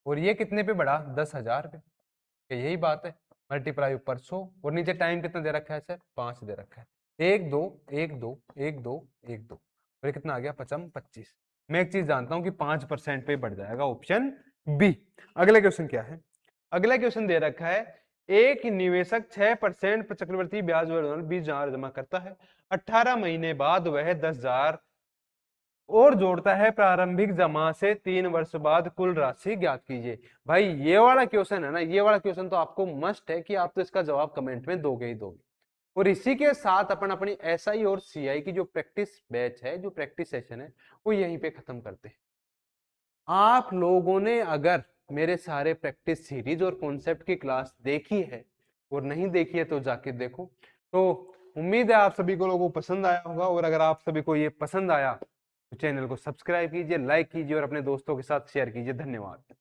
और ये कितने पे बढ़ा, 10,000 पे, क्या यही बात है, मल्टीप्लाई ऊपर 100, और नीचे टाइम कितना दे रखा है सर, 5 दे रखा है, 1 2 1 2 1 2 1 2, और ये कितना आ गया, 25। मैं एक चीज जानता हूं कि 5% पे बढ़ जाएगा, ऑप्शन बी। अगला क्वेश्चन क्या है, अगला क्वेश्चन दे रखा है, एक निवेशक 6% चक्रवृद्धि ब्याज दर 20,000 जमा करता है, 18 महीने बाद वह 10,000 और जोड़ता है, प्रारंभिक जमा से 3 वर्ष बाद कुल राशि ज्ञात कीजिए। भाई ये वाला क्वेश्चन है ना, ये वाला क्वेश्चन तो आपको मस्ट है कि आप तो इसका जवाब कमेंट में दोगे ही दोगे। और इसी के साथ अपन अपनी एसआई और सीआई की जो प्रैक्टिस बैच है, जो प्रैक्टिस सेशन है, वो यहीं पे खत्म करते हैं। आप लोगों ने अगर मेरे सारे प्रैक्टिस सीरीज और कॉन्सेप्ट की क्लास देखी है और नहीं देखी है तो जाके देखो। तो उम्मीद है आप सभी को लोगों को पसंद आया होगा, और अगर आप सभी को ये पसंद आया तो चैनल को सब्सक्राइब कीजिए, लाइक कीजिए और अपने दोस्तों के साथ शेयर कीजिए। धन्यवाद।